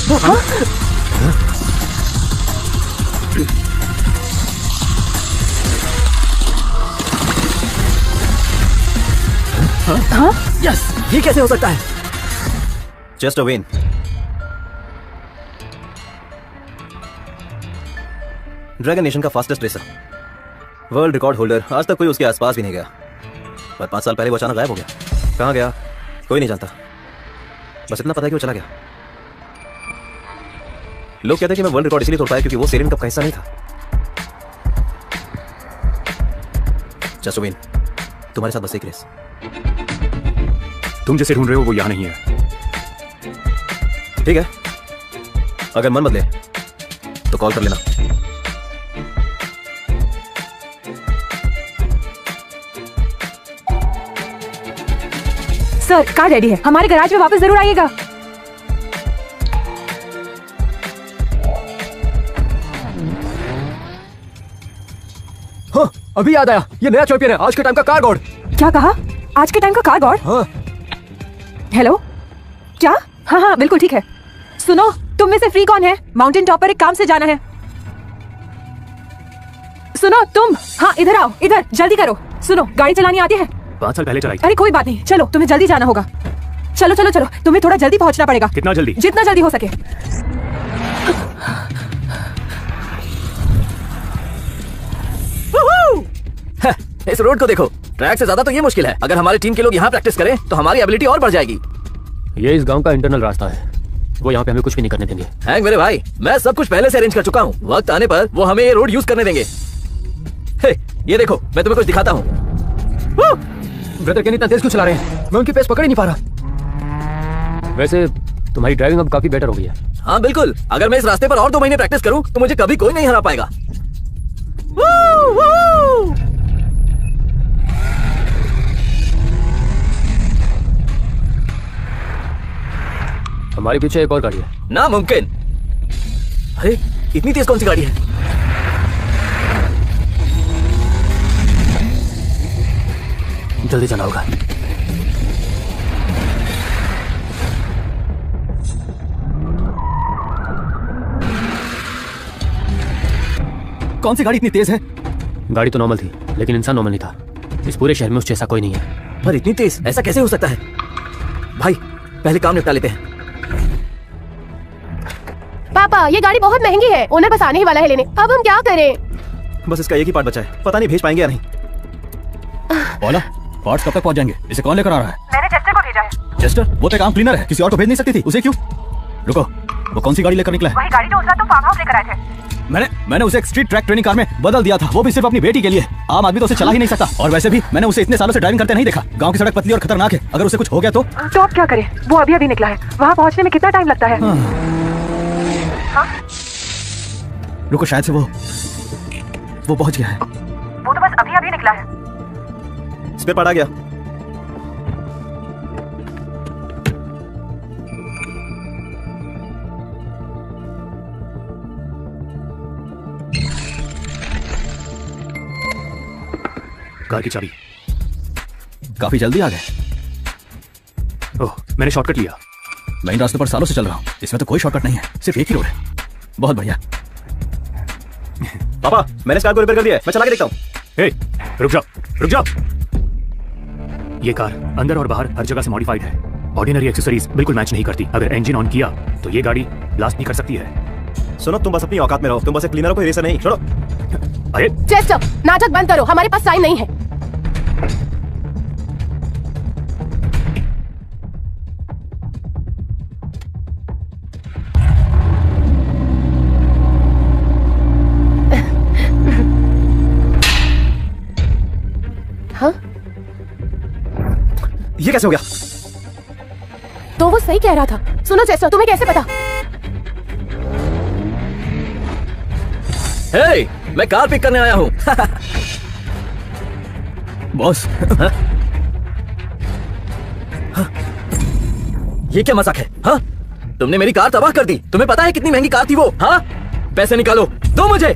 हाँ? यस, ये कैसे हो सकता है? Just a win. Dragon nation का fastest racer, world record holder, आज तक कोई उसके आसपास भी नहीं गया। पर 5 साल पहले वो अचानक गायब हो गया। कहाँ गया कोई नहीं जानता, बस इतना पता है कि वो चला गया। लोग कहते हैं कि मैं वर्ल्ड रिकॉर्ड इसलिए तोड़ पाया क्योंकि वो सेरेन कप का हिस्सा नहीं था। जस्ट अ विन, तुम्हारे साथ बस एक रेस। तुम जैसे ढूंढ रहे हो वो यहां नहीं है। ठीक है, अगर मन बदले तो कॉल कर लेना। सर, कार रेडी है, हमारे गैराज में वापस जरूर आइएगा। हाँ, अभी याद आया, ये नया चैंपियन है आज के टाइम का कार गॉड। क्या कहा? आज के टाइम का कार गॉड? हाँ। हेलो, क्या? हाँ हाँ बिल्कुल ठीक है। सुनो, तुम में से फ्री कौन है? माउंटेन टॉप पर एक काम से जाना है। सुनो तुम, हाँ इधर आओ, इधर जल्दी करो। सुनो, गाड़ी चलानी आती है? 5 साल पहले चलाई। अरे कोई बात नहीं, चलो तुम्हें जल्दी जाना होगा। चलो चलो चलो, तुम्हें थोड़ा जल्दी पहुंचना पड़ेगा। कितना जल्दी? जितना जल्दी हो सके। इस रोड को देखो, ट्रैक से ज्यादा तो ये मुश्किल है। अगर हमारी टीम के लोग यहाँ प्रैक्टिस करें तो हमारी एबिलिटी और बढ़ जाएगी। ये इस गांव का इंटरनल रास्ता है, वो यहाँ पे हमें कुछ भी नहीं करने देंगे। हैंक मेरे भाई, मैं सब कुछ पहले से अरेंज कर चुका हूँ। वक्त आने पर वो हमें ये रोड यूज करने देंगे। हे, ये देखो, मैं तुम्हें कुछ दिखाता हूँ। ब्रदर केनी इतना तेज क्यों चला रहे हैं? मैं उनकी पेस पकड़ ही नहीं पा रहा। वैसे तुम्हारी ड्राइविंग अब काफी बेटर हो गई है। हाँ बिल्कुल, अगर मैं इस रास्ते पर और 2 महीने प्रैक्टिस करूँ तो मुझे कभी कोई नहीं हरा पाएगा। हमारे पीछे एक और गाड़ी है। नामुमकिन। अरे इतनी तेज कौन सी गाड़ी है? जल्दी जाना होगा। कौन सी गाड़ी इतनी तेज है? गाड़ी तो नॉर्मल थी, लेकिन इंसान नॉर्मल नहीं था। इस पूरे शहर में उस जैसा कोई नहीं है। पर इतनी तेज ऐसा कैसे हो सकता है? भाई पहले काम निपटा लेते हैं। पापा, ये गाड़ी बहुत महंगी है, ओनर बस आने ही वाला है लेने। अब हम क्या करें? बस इसका एक ही पार्ट बचा है, पता नहीं भेज पाएंगे या नहीं। बोला, पार्ट्स कब तक पहुंच जाएंगे? इसे कौन लेकर आ रहा है? मैंने चेस्टर को भेजा है। चेस्टर? वो तो काम क्लीनर है, किसी और को भेज नहीं सकती थी, उसे क्यों? रुको, वो कौन सी गाड़ी लेकर निकला है? वही गाड़ी जो उस रात तुम फार्म हाउस लेकर आए थे। मैंने उसे एक स्ट्रीट ट्रैक ट्रेनिंग कार में बदल दिया था, वो भी सिर्फ अपनी बेटी के लिए। आम आदमी तो उसे चला ही नहीं सकता। और वैसे भी मैंने उसे इतने सालों से ड्राइविंग करते नहीं देखा। गांव की सड़क पतली और खतरनाक है, अगर उसे कुछ हो गया तो आप क्या करें? वो अभी अभी निकला है, वहाँ पहुँचने में कितना टाइम लगता है? रुको, शायद से वो पहुंच गया है। वो तो बस अभी अभी निकला है। स्पेयर पार्ट आ गया। कार की चाबी। काफी जल्दी आ गए। ओह, मैंने शॉर्टकट लिया। मैं इन रास्ते पर सालों से चल रहा हूँ, इसमें तो कोई शॉर्टकट नहीं है, सिर्फ एक ही रोड है। बहुत बढ़िया। पापा, मैंने इस कार को रिपेयर कर दिया है, मैं चला के देखता हूँ। हे, रुक जाओ, रुक जाओ। ये कार अंदर और बाहर हर जगह से मॉडिफाइड है। ऑर्डिनरी एक्सेसरीज बिल्कुल मैच नहीं करती। अगर इंजन ऑन किया तो ये गाड़ी ब्लास्ट नहीं कर सकती है। सुनो, तुम बस अपनी औकात में रहो, तुम बस एक क्लीनर हो, कोई रेसर नहीं। छोड़ो। अरे चेस्टर, नाटक बंद करो, हमारे पास साइन नहीं है। हाँ? ये कैसे हो गया? तो वो सही कह रहा था। सुनो चेस्टर, तुम्हें कैसे पता? हे, मैं कार पिक करने आया हूँ। बॉस, ये क्या मजाक है? हाँ, तुमने मेरी कार तबाह कर दी। तुम्हें पता है कितनी महंगी कार थी वो? हाँ, पैसे निकालो, दो मुझे।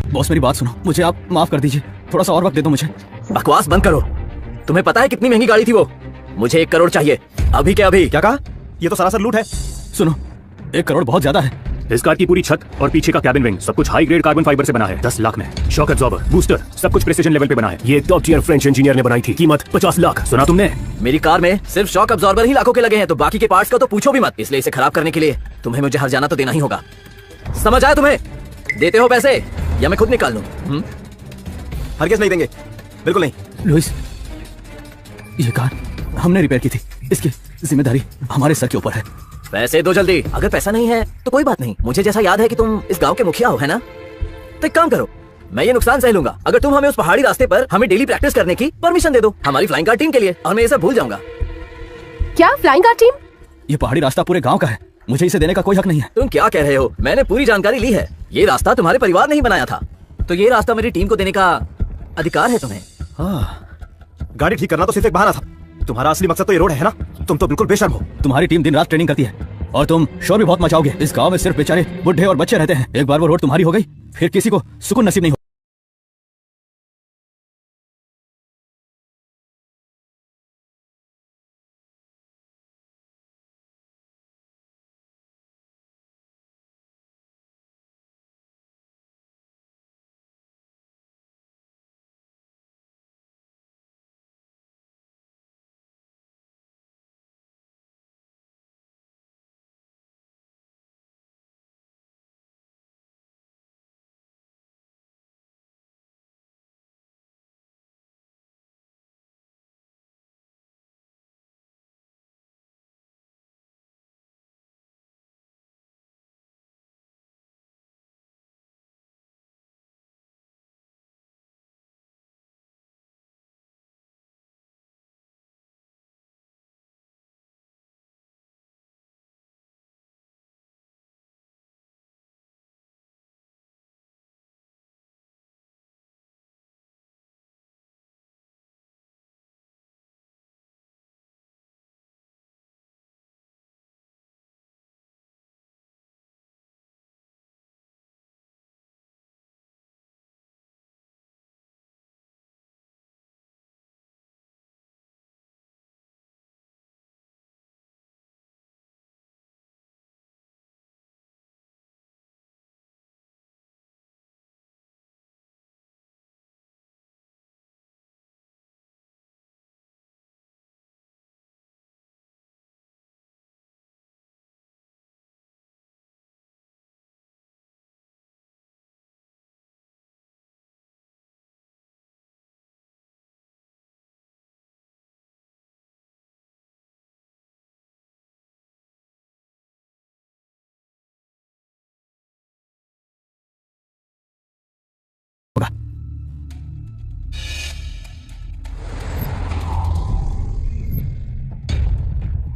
बॉस मेरी बात सुनो, मुझे आप माफ कर दीजिए, थोड़ा सा और वक्त दे दो मुझे। बकवास बंद करो। तुम्हें पता है कितनी महंगी गाड़ी थी वो? मुझे 1 करोड़ चाहिए, अभी के अभी। क्या कहा? ये तो सरासर लूट है। सुनो, 1 करोड़ बहुत ज्यादा है। इस कार की पूरी छत और पीछे का कैबिन विंग सब कुछ हाई ग्रेड कार्बन फाइबर से बना है। 10 लाख में शॉक एब्जॉर्बर, बूस्टर, सब कुछ प्रिसिजन लेवल पे बना है। ये टॉप टियर फ्रेंच इंजीनियर ने बनाई थी। कीमत 50 लाख। सुना तुमने? मेरी कार में सिर्फ शॉक अब्जॉर्बर ही लाखों के लगे हैं, तो बाकी के पार्ट्स का तो पूछो भी मत। इसलिए इसे खराब करने के लिए तुम्हें मुझे हर्जाना तो देना ही होगा। समझ आया तुम्हें? देते हो पैसे या मैं खुद निकाल लूं? हरगिज़ नहीं देंगे, बिल्कुल नहीं। लुइस, ये कार हमने रिपेयर की थी, इसकी जिम्मेदारी हमारे सर के ऊपर है। पैसे दो जल्दी। अगर पैसा नहीं है तो कोई बात नहीं, मुझे जैसा याद है कि तुम इस गांव के मुखिया हो, है ना? तो एक काम करो, मैं ये नुकसान सह लूंगा अगर तुम हमें उस पहाड़ी रास्ते पर हमें डेली प्रैक्टिस करने की परमिशन दे दो, हमारी फ्लाइंग कार टीम के लिए, और मैं ये सब भूल जाऊंगा। क्या फ्लाइंग कार टीम? ये पहाड़ी रास्ता पूरे गांव का है, मुझे इसे देने का कोई हक नहीं है। तुम क्या कह रहे हो? मैंने पूरी जानकारी ली है। ये रास्ता तुम्हारे परिवार ने ही बनाया था, तो ये रास्ता मेरी टीम को देने का अधिकार है तुम्हें। गाड़ी ठीक करना तो सिर्फ एक बहाना था। तुम्हारा असली मकसद तो ये रोड है ना? तुम तो बिल्कुल बेशर्म हो। तुम्हारी टीम दिन रात ट्रेनिंग करती है और तुम शोर भी बहुत मचाओगे। इस गांव में सिर्फ बेचारे बुढ़े और बच्चे रहते हैं। एक बार वो रोड तुम्हारी हो गई, फिर किसी को सुकून नसीब नहीं हो।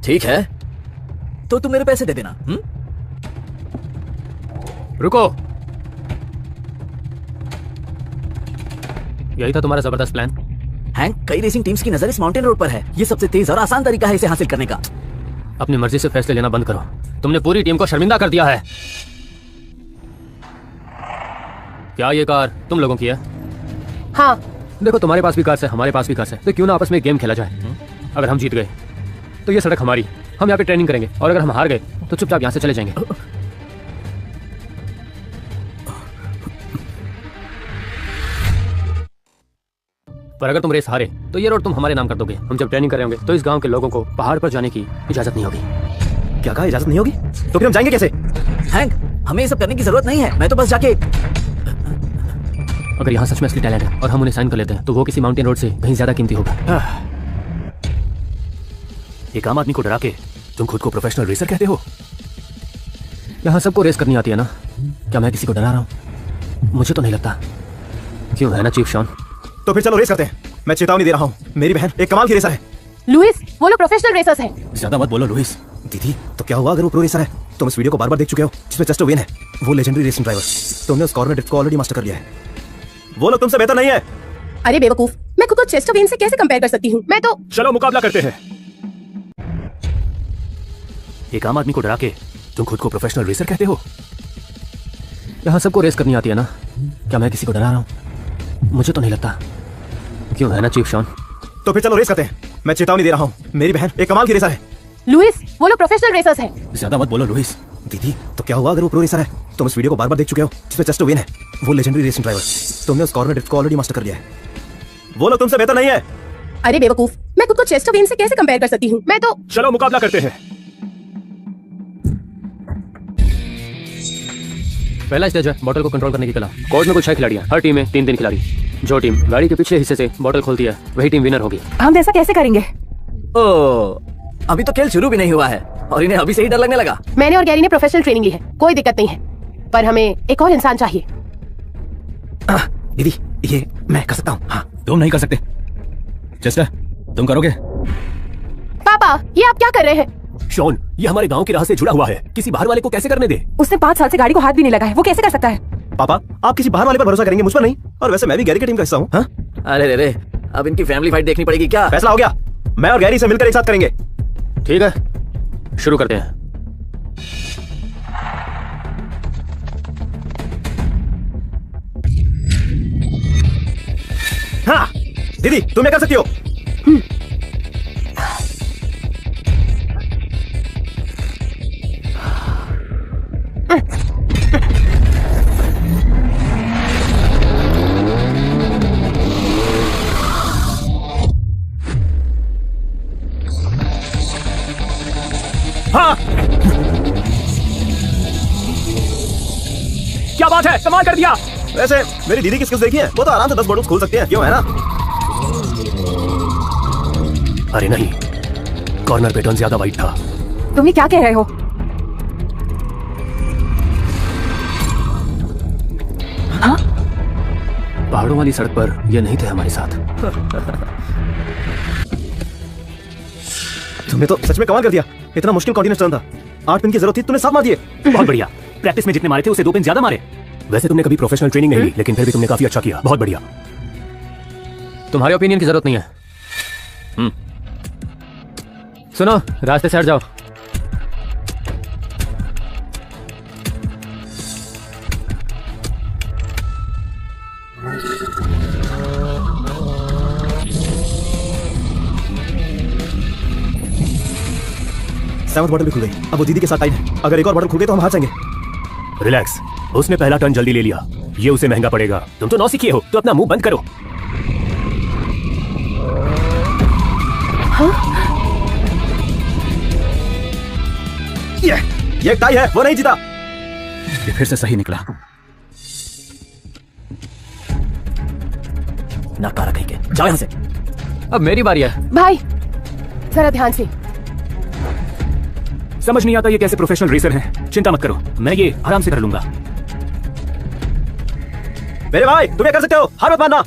ठीक है, तो तुम मेरे पैसे दे देना। रुको, यही था तुम्हारा जबरदस्त प्लान? हैंक, कई रेसिंग टीम्स की नजर इस माउंटेन रोड पर है। ये सबसे तेज और आसान तरीका है इसे हासिल करने का। अपनी मर्जी से फैसले लेना बंद करो। तुमने पूरी टीम को शर्मिंदा कर दिया है। क्या ये कार तुम लोगों की है? हाँ। देखो, तुम्हारे पास भी कार है, हमारे पास भी कार है, तो क्यों ना आपस में गेम खेला जाए। अगर हम जीत गए तो ये सड़क हमारी, हम यहाँ पे ट्रेनिंग करेंगे, और अगर हम हार गए तो चुपचाप यहाँ से चले जाएंगे। पर अगर तुम रेस हारे तो ये रोड तुम हमारे नाम कर दोगे। हम जब ट्रेनिंग कर रहे होंगे तो इस गांव के लोगों को पहाड़ पर जाने की इजाजत नहीं होगी। क्या कहा? इजाजत नहीं होगी? तो फिर हम जाएंगे कैसे? हैंक, हमें ये सब करने की जरूरत नहीं है। मैं तो बस जाके अगर यहाँ सच में असली टैलेंट है और हम उन्हें साइन कर लेते हैं तो वो किसी माउंटेन रोड से कहीं ज्यादा कीमती होगा। एक आम आदमी को डरा के तुम खुद को प्रोफेशनल रेसर कहते हो? यहाँ सबको रेस करनी आती है ना? क्या मैं किसी को डरा रहा हूँ? मुझे तो नहीं लगता। क्यों, है ना चीफ शॉन? तो फिर चलो रेस करते हैं। मैं चेतावनी दे रहा हूँ, मेरी बहन एक कमाल की रेसर है। वो लेजेंडरी रेसिंग ड्राइवर। तुमने उस कॉर्नर ड्रिफ्ट को ऑलरेडी मास्टर कर लिया है। वो लो तुम सबसे बेहतर नहीं है। मैं तो बस जाके लुइस, वो लोग प्रोफेशनल रेसर्स हैं। ज्यादा मत बोलो लुइस। दीदी, तो क्या हुआ अगर वो प्रो रेसर है? तुम इस वीडियो को बार-बार देख चुके हो जिसमें जस्ट विन है। वो लेजेंडरी रेसिंग ड्राइवर। तुमने उस कॉर्नर ड्रिफ्ट को ऑलरेडी मास्टर कर लिया है। वो लोग तुमसे बेहतर नहीं है। अरे बेवकूफ, मैं खुद को चेस्टर वेन से कैसे कंपेयर कर सकती हूँ? मैं तो चलो मुकाबला करते हैं। एक आम आदमी को डरा के तुम खुद को प्रोफेशनल रेसर कहते हो? यहाँ सबको रेस करनी आती है ना? क्या मैं किसी को डरा रहा हूँ? मुझे तो नहीं लगता। क्यों, है ना चीफ शॉन? तो फिर चलो रेस करते हैं। मैं चेतावनी दे रहा हूँ, मेरी बहन एक कमाल की रेसर है। लुइस, वो लोग प्रोफेशनल रेसर्स हैं। ज्यादा मत बोलो लुइस। दीदी तो क्या हुआ अगर वो प्रो रेसर है? तुम इस वीडियो को बार बार देख चुके हो जिसमें जस्ट विन है, वो लेजेंडरी रेसिंग ड्राइवर। तुमने उस कॉर्नर ड्रिफ्ट को ऑलरेडी मास्टर कर लिया है। वो लोग तुमसे बेहतर नहीं है। अरे बेवकूफ, मैं खुद को चेस्टर वेन से कैसे कंपेयर कर सकती हूँ? मैं तो चलो मुकाबला करते हैं। पहला स्टेज है बॉटल को कंट्रोल करने की कला। कोर्ट में कुछ 6 खिलाड़ियां, हर टीम में 3-3 खिलाड़ी। जो टीम गाड़ी के पिछले हिस्से से बॉटल खोलती है वही टीम विनर होगी। हम ऐसा कैसे करेंगे? ओ, अभी तो खेल शुरू भी नहीं हुआ है और इन्हें अभी से ही डर लगने लगा। मैंने और गैरी ने प्रोफेशनल ट्रेनिंग ली है, कोई दिक्कत नहीं है, पर हमें एक और इंसान चाहिए। दीदी ये मैं कर सकता हूँ। हाँ तुम नहीं कर सकते। चेस्टर तुम करोगे? पापा, ये आप क्या कर रहे हैं? शॉन, ये हमारे गांव की राह से जुड़ा हुआ है, किसी बाहर वाले को कैसे करने दे? उसने 5 साल से गाड़ी को हाथ भी नहीं लगा है, वो कैसे कर सकता है? पापा आप किसी बाहर वाले पर भरोसा करेंगे, मुझ पर नहीं। और वैसे मैं भी गैरी की टीम का हिस्सा हूँ। हाँ अरे रे, अब इनकी फैमिली फाइट देखनी पड़ेगी क्या? फैसला हो गया, मैं और गैरी से मिलकर एक साथ करेंगे। ठीक है, शुरू करते हैं। हाँ दीदी तुम ये कर सकती हो। हाँ, क्या बात है, कमाल कर दिया। वैसे मेरी दीदी की स्किल्स देखी है, वो तो आराम से 10 बॉटल्स खोल सकती है, क्यों है ना? अरे नहीं, कॉर्नर पैटर्न ज्यादा वाइड था। तुम ये क्या कह रहे हो? हाँ? पहाड़ों वाली सड़क पर ये नहीं थे हमारे साथ। तुमने तो सच में कमाल कर दिया। इतना मुश्किल कॉर्डिनेट टर्न था, 8 पिन की जरूरत थी, तुमने 7 मार दिए। बहुत बढ़िया। प्रैक्टिस में जितने मारे थे उसे 2 पिन ज्यादा मारे। वैसे तुमने कभी प्रोफेशनल ट्रेनिंग नहीं ली, लेकिन फिर भी तुमने काफी अच्छा किया। बहुत बढ़िया। तुम्हारे ओपिनियन की जरूरत नहीं है। सुनो, रास्ते से हट जाओ। सेवंथ बॉटल भी खुल गई, अब वो दीदी के साथ टाइम है। अगर एक और बॉटल खुल गई तो हम हार जाएंगे। रिलैक्स, उसने पहला टर्न जल्दी ले लिया, ये उसे महंगा पड़ेगा। तुम तो नौसिखिए हो, तो अपना मुंह बंद करो। ये एक टाई है, वो नहीं जीता। ये फिर से सही निकला। नकारा कहीं के, जाओ यहाँ से। अब मेरी बारी है। भाई जरा ध्यान से। समझ नहीं आता ये कैसे प्रोफेशनल रेसर हैं। चिंता मत करो, मैं ये आराम से कर लूंगा। मेरे भाई तुम ये कर सकते हो, हार मत मानना।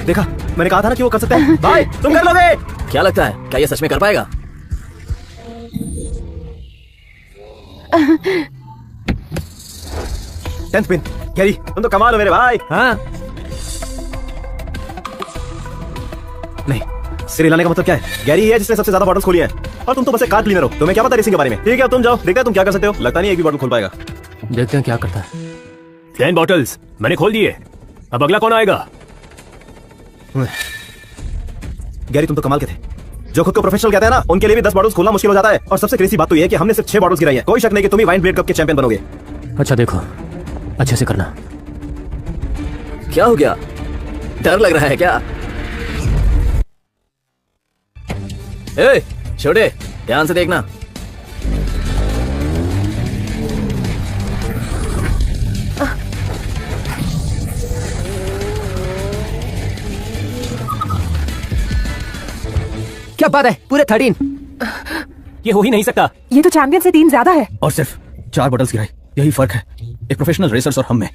देखा, मैंने कहा था ना कि वो कर सकते हैं। भाई तुम कर लोगे। क्या लगता है, क्या ये सच में कर पाएगा? टेंथ पिन, गैरी तुम तो कमाल हो मेरे भाई। हाँ, नहीं, सिर हिलाने का मतलब क्या है? गैरी है जिसने सबसे ज्यादा बॉटल्स खोली है, और तुम तो बस एक कार क्लीनर हो। तुम्हें क्या पता रेसिंग के बारे में? ठीक है, अब तुम जाओ, देखते हैं तुम क्या कर सकते हो। लगता नहीं एक भी बॉटल खोल पाएगा। देखते हैं क्या करता है। 10 बॉटल्स मैंने खोल दिए, अब अगला कौन आएगा? गैरी तुम तो कमाल के थे। जो खुद को प्रोफेशनल कहते हैं ना, उनके लिए भी 10 बॉटल्स खोलना मुश्किल हो जाता है। और सबसे क्रेजी बात तो ये है कि हमने सिर्फ 6 बॉटल्स गिराई है। कोई शक नहीं कि तुम ही वाइन ब्लेड कप के चैंपियन बनोगे। अच्छा देखो, अच्छे से करना। क्या हो गया? डर लग रहा है क्या? ए, छोटे, ध्यान से देखना। क्या बात है, पूरे 13। ये हो ही नहीं सकता। ये तो चैंपियन से 3 ज्यादा है। और सिर्फ 4 बॉटल्स गिराई, यही फर्क है एक प्रोफेशनल रेसर्स और हम में।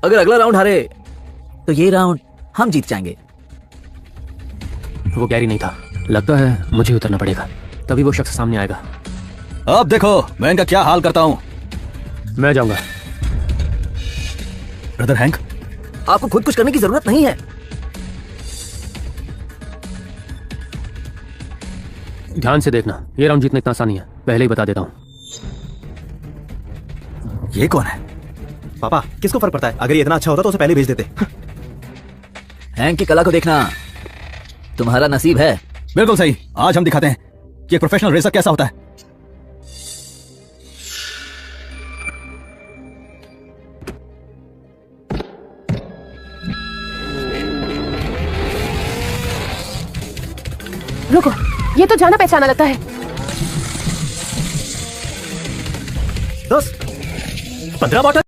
अगर अगला राउंड हारे तो ये राउंड हम जीत जाएंगे। वो गैरी नहीं था, लगता है मुझे उतरना पड़ेगा, तभी वो शख्स सामने आएगा। अब देखो मैं इनका क्या हाल करता हूँ। मैं जाऊंगा। ब्रदर हैंक, आपको खुद कुछ करने की जरूरत नहीं है। ध्यान से देखना, ये राउंड जीतना इतना आसान नहीं है, पहले ही बता देता हूँ। ये कौन है? पापा किसको फर्क पड़ता है? अगर ये इतना अच्छा होता तो उसे पहले भेज देते। हैंक की कला को देखना तुम्हारा नसीब है। बिल्कुल सही। आज हम दिखाते हैं कि एक प्रोफेशनल रेसर कैसा होता है। रुको, ये तो जाना पहचाना लगता है। 10 15 बॉटल।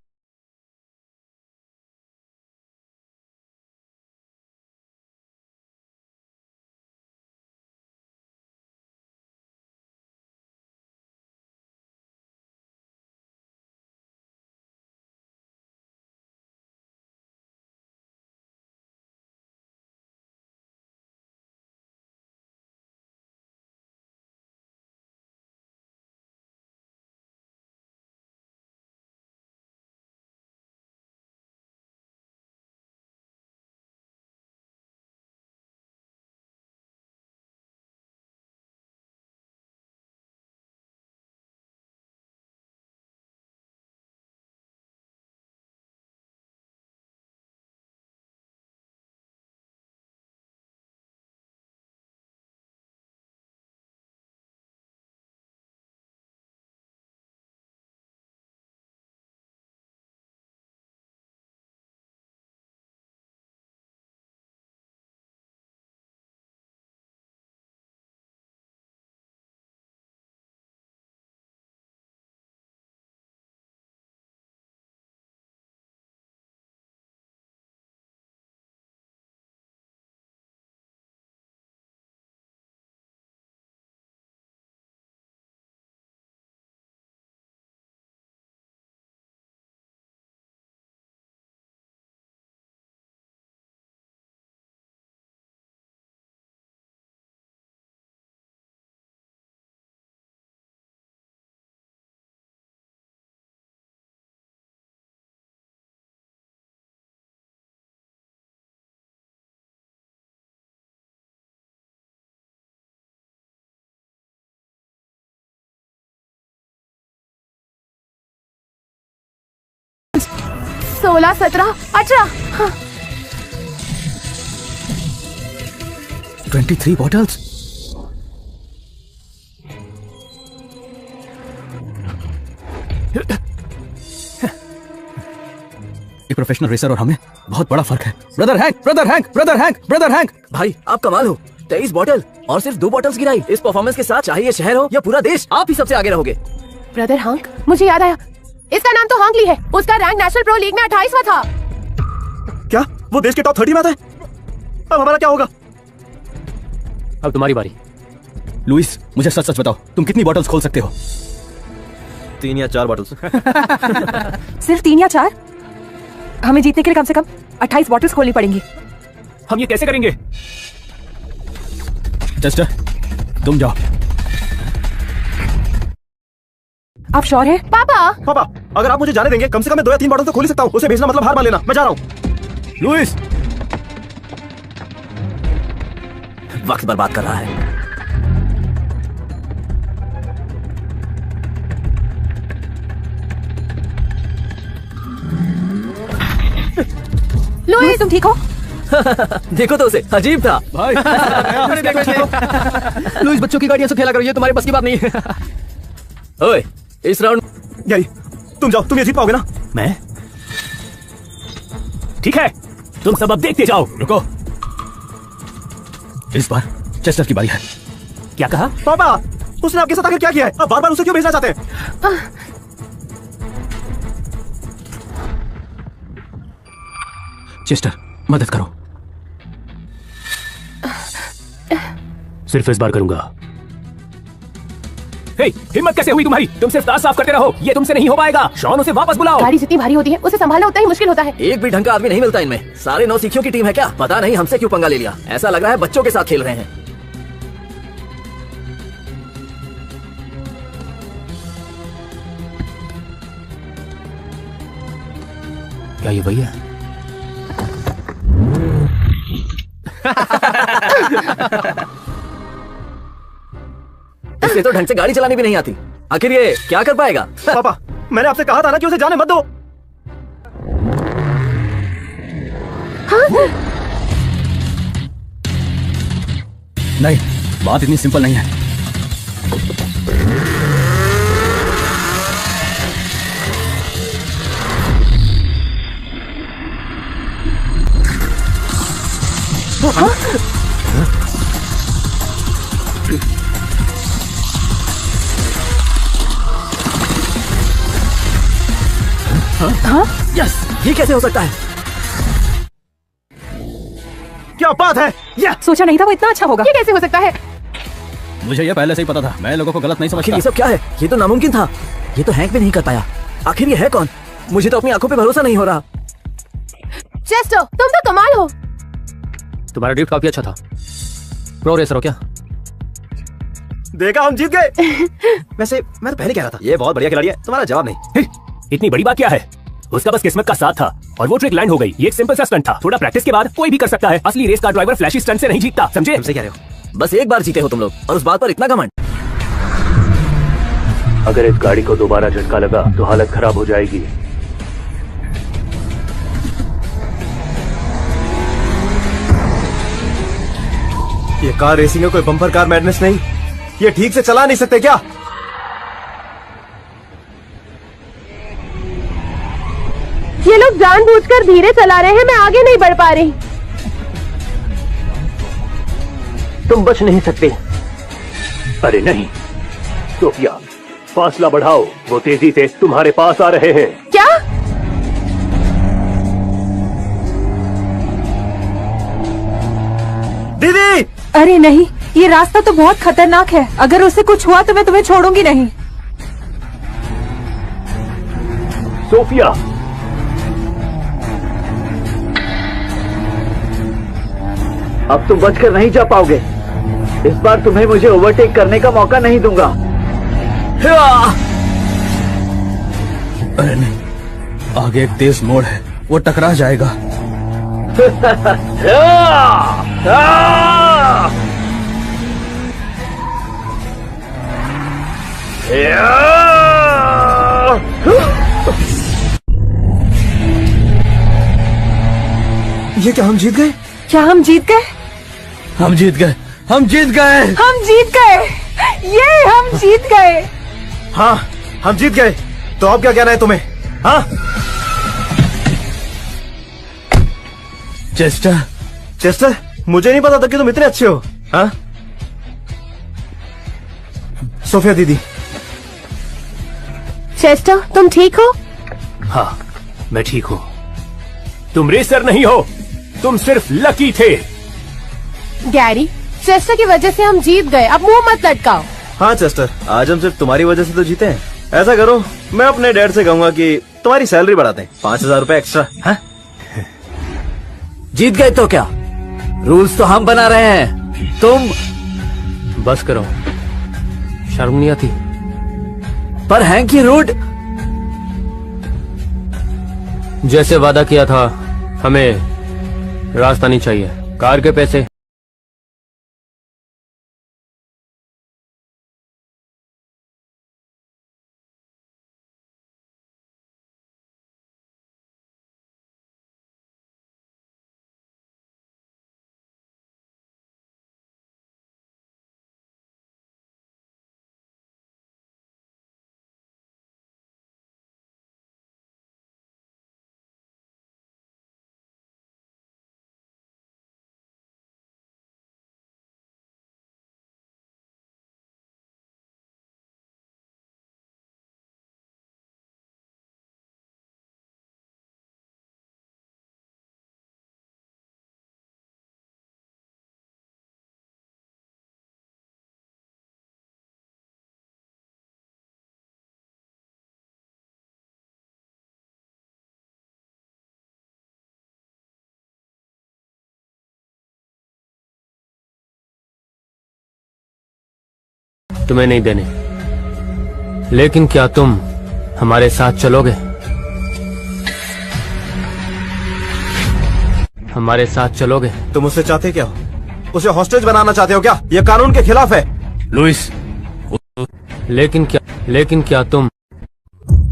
सोलह, 17, 18। 23 बॉटल्स। एक प्रोफेशनल रेसर और हमें बहुत बड़ा फर्क है। Brother hang, brother hang, brother hang, brother hang. भाई आप कमाल हो, 23 बॉटल और सिर्फ 2 बॉटल्स गिराई। इस परफॉर्मेंस के साथ चाहे ये शहर हो या पूरा देश, आप ही सबसे आगे रहोगे। ब्रदर हांक, मुझे याद आया, इसका नाम तो हांगली है। उसका रैंक नेशनल प्रो लीग में 28वां था। क्या वो देश के टॉप 30 में आता है? अब हमारा क्या होगा? अब तुम्हारी बारी। लुइस, मुझे सच सच बताओ, तुम कितनी बॉटल्स खोल सकते हो? 3 या 4 बॉटल्स। सिर्फ 3 या 4? हमें जीतने के लिए कम से कम 28 बॉटल्स खोलनी पड़ेंगी। हम ये कैसे करेंगे? चेस्टर, तुम जाओ। आप श्योर हैं? पापा, पापा अगर आप मुझे जाने देंगे, कम से कम मैं 2 या 3 बॉटल तो खोल ही सकता हूँ। उसे भेजना मतलब हार मान लेना। मैं जा रहा हूँ। लुइस, वक्त बर्बाद कर रहा है। लुइस, तुम ठीक हो? देखो तो उसे, अजीब था। भाई। लुइस, बच्चों की गाड़ियों से खेला करो, ये तुम्हारे बस की बात नहीं है। ओए, इस राउंड गैरी तुम जाओ, तुम ये जीत पाओगे ना? मैं? ठीक है, तुम सब अब देखते जाओ। रुको, इस बार चेस्टर की बारी है। क्या कहा? पापा उसने आपके साथ आखिर क्या किया है? आप बार बार उसे क्यों भेजना चाहते हैं? चेस्टर, मदद करो। सिर्फ इस बार करूंगा। हे, हिम्मत कैसे हुई तुम्हारी? तुम सिर्फ तार साफ करते रहो, ये तुमसे नहीं हो पाएगा। शॉन, उसे वापस बुलाओ। गाड़ी जितनी भारी होती है उसे संभालना उतना ही मुश्किल होता है। एक भी ढंग का आदमी नहीं मिलता इनमें। सारे नौसिखियों की टीम है क्या? पता नहीं हमसे क्यों पंगा ले लिया। ऐसा लग रहा है बच्चों के साथ खेल रहे हैं। क्या ये वही है? इसे तो ढंग से गाड़ी चलानी भी नहीं आती, आखिर ये क्या कर पाएगा? पापा, मैंने आपसे कहा था ना कि उसे जाने मत दो। नहीं, बात इतनी सिंपल नहीं है। यस, ये कैसे हो सकता है? क्या बात है? सोचा नहीं था वो इतना अच्छा होगा। ये कैसे हो सकता है? मुझे ये पहले से ही पता था, मैं लोगों को गलत नहीं आखिर समझता। ये सब क्या है? ये तो नामुमकिन था, ये तो हैंक भी नहीं कर पाया। आखिर ये है कौन? मुझे तो अपनी आंखों पे भरोसा नहीं हो रहा। चेस्टर, तुम तो कमाल हो। तुम्हारा ड्रिफ्ट काफी अच्छा था। प्रो रेसर हो क्या? देखा, हम जीत गए। वैसे मैं तो पहले कह रहा था, ये बहुत बढ़िया खिलाड़ी है। तुम्हारा जवाब नहीं। इतनी बड़ी बात क्या है? उसका बस किस्मत का साथ था और वो ट्रिक लैंड हो गई। ये एक सिंपल सा स्टंट था, थोड़ा प्रैक्टिस के बाद कोई भी कर सकता है। असली race car driver flashy stunt से नहीं जीतता, समझे? तुमसे कह रहे हो। बस एक बार जीते हो तुम लोग और उस बात पर इतना घमंड। अगर इस गाड़ी को दोबारा झटका लगा तो हालत खराब हो जाएगी। ये कार रेसिंग है, कोई बम्पर कार मैडनेस नहीं। ये ठीक से चला नहीं सकते क्या? ये लोग जानबूझकर धीरे चला रहे हैं, मैं आगे नहीं बढ़ पा रही। तुम बच नहीं सकते। अरे नहीं सोफिया, फासला बढ़ाओ, वो तेजी से तुम्हारे पास आ रहे हैं। क्या? दीदी! अरे नहीं, ये रास्ता तो बहुत खतरनाक है। अगर उससे कुछ हुआ तो मैं तुम्हें छोड़ूंगी नहीं। सोफिया, अब तुम बचकर नहीं जा पाओगे। इस बार तुम्हें मुझे ओवरटेक करने का मौका नहीं दूंगा। अरे नहीं, आगे एक तेज मोड़ है, वो टकरा जाएगा। ये क्या, हम जीत गए? क्या हम जीत गए? हम जीत गए, हम जीत गए। हम जीत गए, ये हम जीत गए। हाँ, हम जीत गए। तो अब क्या कहना है तुम्हें? हाँ चेस्टर, चेस्टर, मुझे नहीं पता था कि तुम इतने अच्छे हो। हाँ सोफिया दीदी। चेस्टर, तुम ठीक हो? हाँ मैं ठीक हूँ। तुम रेसर नहीं हो, तुम सिर्फ लकी थे। गैरी, चेस्टर की वजह से हम जीत गए, अब मुंह मत लटकाओ। हाँ चेस्टर, आज हम सिर्फ तुम्हारी वजह से तो जीते हैं। ऐसा करो, मैं अपने डैड से कहूंगा कि तुम्हारी सैलरी बढ़ा दें, 5,000 रुपए एक्स्ट्रा। हाँ? जीत गए तो क्या? रूल्स तो हम बना रहे हैं, तुम बस करो, शर्म नहीं आती? पर हैंक ये रोड। जैसे वादा किया था, हमें रास्ता नहीं चाहिए, कार के पैसे। तुम्हें नहीं देने, लेकिन क्या तुम हमारे साथ चलोगे? हमारे साथ चलोगे? तुम उससे चाहते क्या हो? उसे हॉस्टेज बनाना चाहते हो क्या? ये कानून के खिलाफ है। लुइस, लेकिन क्या तुम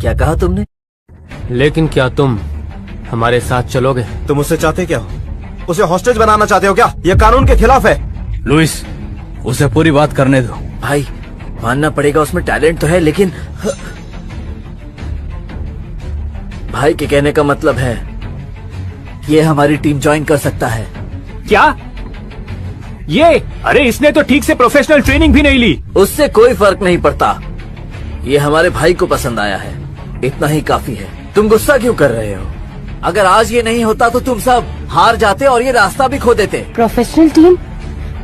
क्या कहा तुमने? लेकिन क्या तुम हमारे साथ चलोगे? तुम उससे चाहते क्या हो? उसे हॉस्टेज बनाना चाहते हो क्या? यह कानून के खिलाफ है। लुइस, उसे पूरी बात करने दो। भाई मानना पड़ेगा उसमें टैलेंट तो है, लेकिन भाई के कहने का मतलब है ये हमारी टीम ज्वाइन कर सकता है। क्या? ये? अरे इसने तो ठीक से प्रोफेशनल ट्रेनिंग भी नहीं ली। उससे कोई फर्क नहीं पड़ता। ये हमारे भाई को पसंद आया है, इतना ही काफी है। तुम गुस्सा क्यों कर रहे हो? अगर आज ये नहीं होता तो तुम सब हार जाते और ये रास्ता भी खो देते। प्रोफेशनल टीम,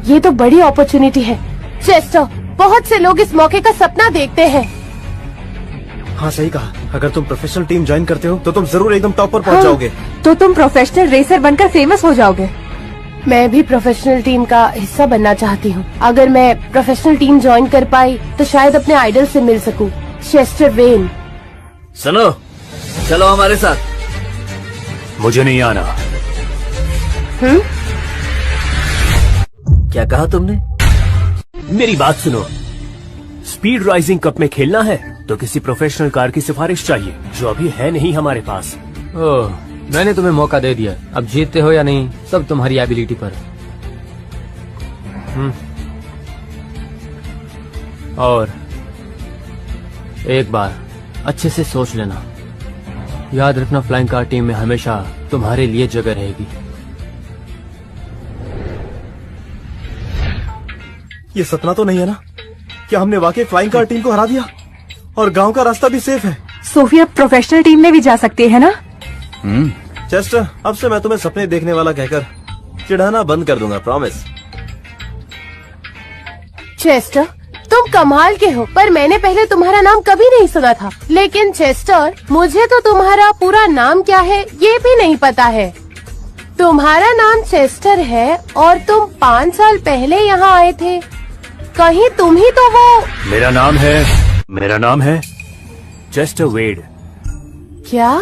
ये तो बड़ी अपॉर्चुनिटी है चेस्टर। बहुत से लोग इस मौके का सपना देखते हैं। हाँ सही कहा। अगर तुम प्रोफेशनल टीम ज्वाइन करते हो तो तुम जरूर एकदम टॉप पर पहुंच हाँ, जाओगे। तो तुम प्रोफेशनल रेसर बनकर फेमस हो जाओगे। मैं भी प्रोफेशनल टीम का हिस्सा बनना चाहती हूँ। अगर मैं प्रोफेशनल टीम ज्वाइन कर पाई तो शायद अपने आइडल से मिल सकूं, चेस्टर वेन। सुनो, चलो हमारे साथ। मुझे नहीं आना। क्या कहा तुमने? मेरी बात सुनो, स्पीड राइजिंग कप में खेलना है तो किसी प्रोफेशनल कार की सिफारिश चाहिए, जो अभी है नहीं हमारे पास। ओह, मैंने तुम्हें मौका दे दिया। अब जीतते हो या नहीं सब तुम्हारी एबिलिटी पर। और एक बार अच्छे से सोच लेना, याद रखना फ्लाइंग कार टीम में हमेशा तुम्हारे लिए जगह रहेगी। ये सपना तो नहीं है ना? क्या हमने वाकई फ्लाइंग कार टीम को हरा दिया? और गांव का रास्ता भी सेफ है। सोफिया प्रोफेशनल टीम में भी जा सकती है ना? चेस्टर, अब से मैं तुम्हें सपने देखने वाला कहकर चिढ़ाना बंद कर दूंगा, प्रॉमिस। चेस्टर, तुम कमाल के हो, पर मैंने पहले तुम्हारा नाम कभी नहीं सुना था। लेकिन चेस्टर, मुझे तो तुम्हारा पूरा नाम क्या है ये भी नहीं पता है। तुम्हारा नाम चेस्टर है और तुम 5 साल पहले यहाँ आए थे। कहीं तुम ही तो वो? मेरा नाम है चेस्टर वेड। क्या?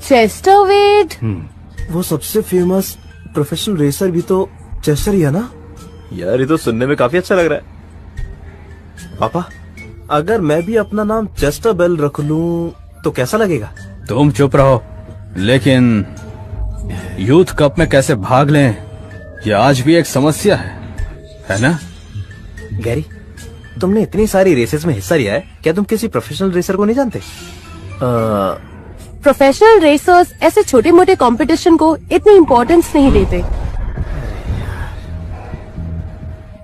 चेस्टर वेड? वो सबसे फेमस प्रोफेशनल रेसर भी तो चेस्टर ही है ना? यार ये तो सुनने में काफी अच्छा लग रहा है। पापा, अगर मैं भी अपना नाम चेस्टर बेल रख लूं तो कैसा लगेगा? तुम चुप रहो। लेकिन यूथ कप में कैसे भाग लें, ये आज भी एक समस्या है ना? गैरी, तुमने इतनी सारी रेसेस में हिस्सा लिया है, क्या तुम किसी प्रोफेशनल रेसर को नहीं जानते? प्रोफेशनल रेसर्स ऐसे छोटे मोटे कंपटीशन को इतनी इम्पोर्टेंस नहीं देते।